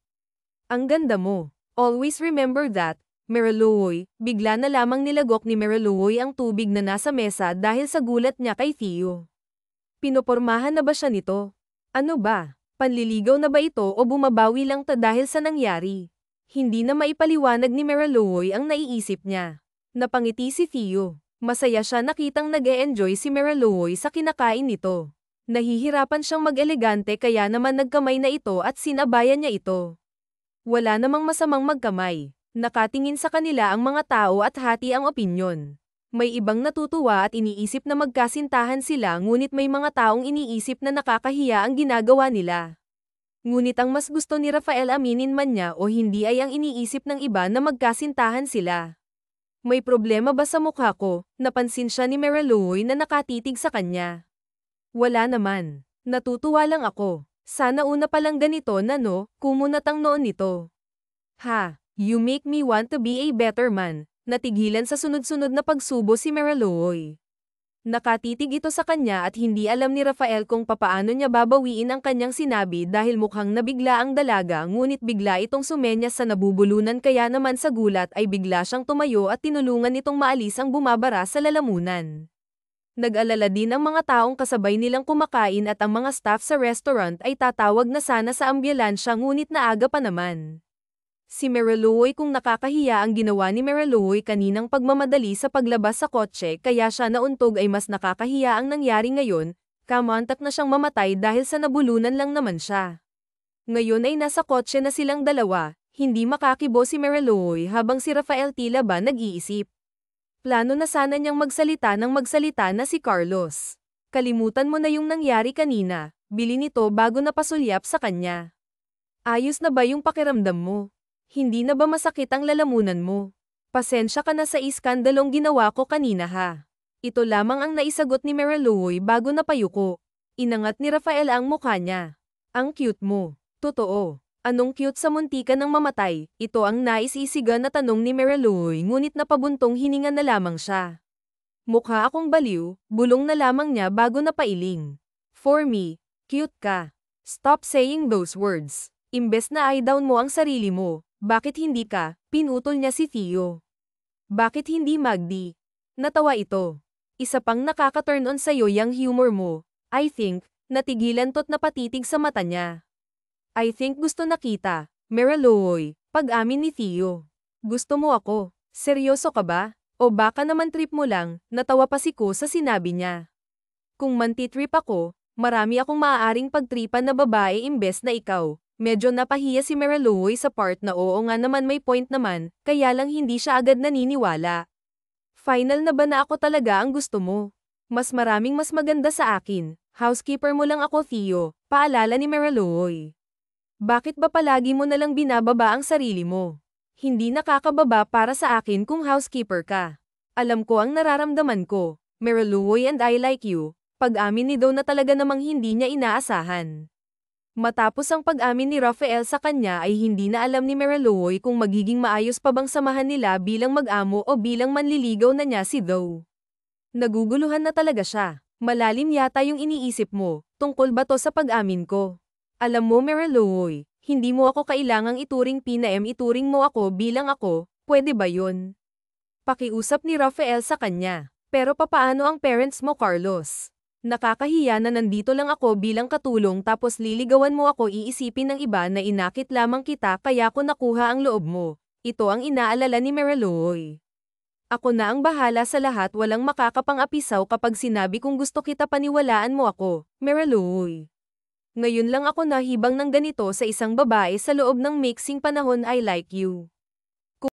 S1: Ang ganda mo. Always remember that, Mariluoy. Bigla na lamang nilagok ni Mariluoy ang tubig na nasa mesa dahil sa gulat niya kay Theo. Pinopormahan na ba siya nito? Ano ba? Panliligaw na ba ito o bumabawi lang ta dahil sa nangyari? Hindi na maipaliwanag ni Mariluoy ang naiisip niya. Napangiti si Theo. Masaya siya nakitang nag-e-enjoy si Mariluoy sa kinakain nito. Nahihirapan siyang mag-elegante kaya naman nagkamay na ito at sinabayan niya ito. Wala namang masamang magkamay. Nakatingin sa kanila ang mga tao at hati ang opinyon. May ibang natutuwa at iniisip na magkasintahan sila ngunit may mga taong iniisip na nakakahiya ang ginagawa nila. Ngunit ang mas gusto ni Rafael aminin man niya o hindi ay ang iniisip ng iba na magkasintahan sila. May problema ba sa mukha ko? Napansin siya ni Mariluoy na nakatitig sa kanya. Wala naman. Natutuwa lang ako. Sana una palang ganito na no, kumunat ang noon nito. Ha, you make me want to be a better man. Natigilan sa sunod-sunod na pagsubo si Mariluoy. Nakatitig ito sa kanya at hindi alam ni Rafael kung papaano niya babawiin ang kanyang sinabi dahil mukhang nabigla ang dalaga ngunit bigla itong sumenyas sa nabubulunan kaya naman sa gulat ay bigla siyang tumayo at tinulungan itong maalis ang bumabara sa lalamunan. Nag-alala din ang mga taong kasabay nilang kumakain at ang mga staff sa restaurant ay tatawag na sana sa ambulansya ngunit naaga pa naman. Si Mariluoy kung nakakahiya ang ginawa ni Mariluoy kaninang pagmamadali sa paglabas sa kotse kaya siya nauntog ay mas nakakahiya ang nangyari ngayon, kamantak na siyang mamatay dahil sa nabulunan lang naman siya. Ngayon ay nasa kotse na silang dalawa, hindi makakibo si Mariluoy habang si Rafael tila ba nag-iisip. Plano na sana niyang magsalita na si Carlos. Kalimutan mo na yung nangyari kanina, bili nito bago napasulyap sa kanya. Ayos na ba yung pakiramdam mo? Hindi na ba masakit ang lalamunan mo? Pasensya ka na sa iskandalong ginawa ko kanina ha. Ito lamang ang naisagot ni Mariluoy bago napayuko. Inangat ni Rafael ang mukha niya. Ang cute mo. Totoo. Anong cute sa muntikan ng mamatay? Ito ang naisisigan na tanong ni Mariluoy ngunit napabuntong hininga na lamang siya. Mukha akong baliw, bulong na lamang niya bago napailing. For me, cute ka. Stop saying those words. Imbes na i-down mo ang sarili mo, bakit hindi ka? Pinutol niya si Theo. Bakit hindi Magdi? Natawa ito. Isa pang nakaka-turn on sa'yo yang humor mo. I think, natigilan to't napatitig sa mata niya. I think gusto nakita, Mariluoy, pag-amin ni Theo. Gusto mo ako? Seryoso ka ba? O baka naman trip mo lang, natawa pa si Ko sa sinabi niya. Kung mantitrip ako, Marami akong maaaring pagtripan na babae imbes na ikaw. Medyo napahiya si Mariluoy sa part na oo nga naman may point naman, kaya lang hindi siya agad naniniwala. Final na ba na ako talaga ang gusto mo? Mas maganda sa akin. Housekeeper mo lang ako, Theo, paalala ni Mariluoy. Bakit ba palagi mo nalang binababa ang sarili mo? Hindi nakakababa para sa akin kung housekeeper ka. Alam ko ang nararamdaman ko. Mariluoy and I like you. Pag-amin ni Doe na talaga namang hindi niya inaasahan. Matapos ang pag-amin ni Rafael sa kanya ay hindi na alam ni Mariluoy kung magiging maayos pa bang samahan nila bilang mag-amo o bilang manliligaw na niya si Doe. Naguguluhan na talaga siya. Malalim yata yung iniisip mo, tungkol ba to sa pag-amin ko? Alam mo Mariluoy, hindi mo ako kailangang ituring P.M. ituring mo ako bilang ako, pwede ba yun? Pakiusap ni Rafael sa kanya. Pero papaano ang parents mo Carlos? Nakakahiya na nandito lang ako bilang katulong tapos liligawan mo ako iisipin ng iba na inakit lamang kita kaya ko nakuha ang loob mo. Ito ang inaalala ni Mariluoy. Ako na ang bahala sa lahat walang makakapang-apisaw kapag sinabi kong gusto kita paniwalaan mo ako, Mariluoy. Ngayon lang ako nahibang ng ganito sa isang babae sa loob ng mixing panahon I like you.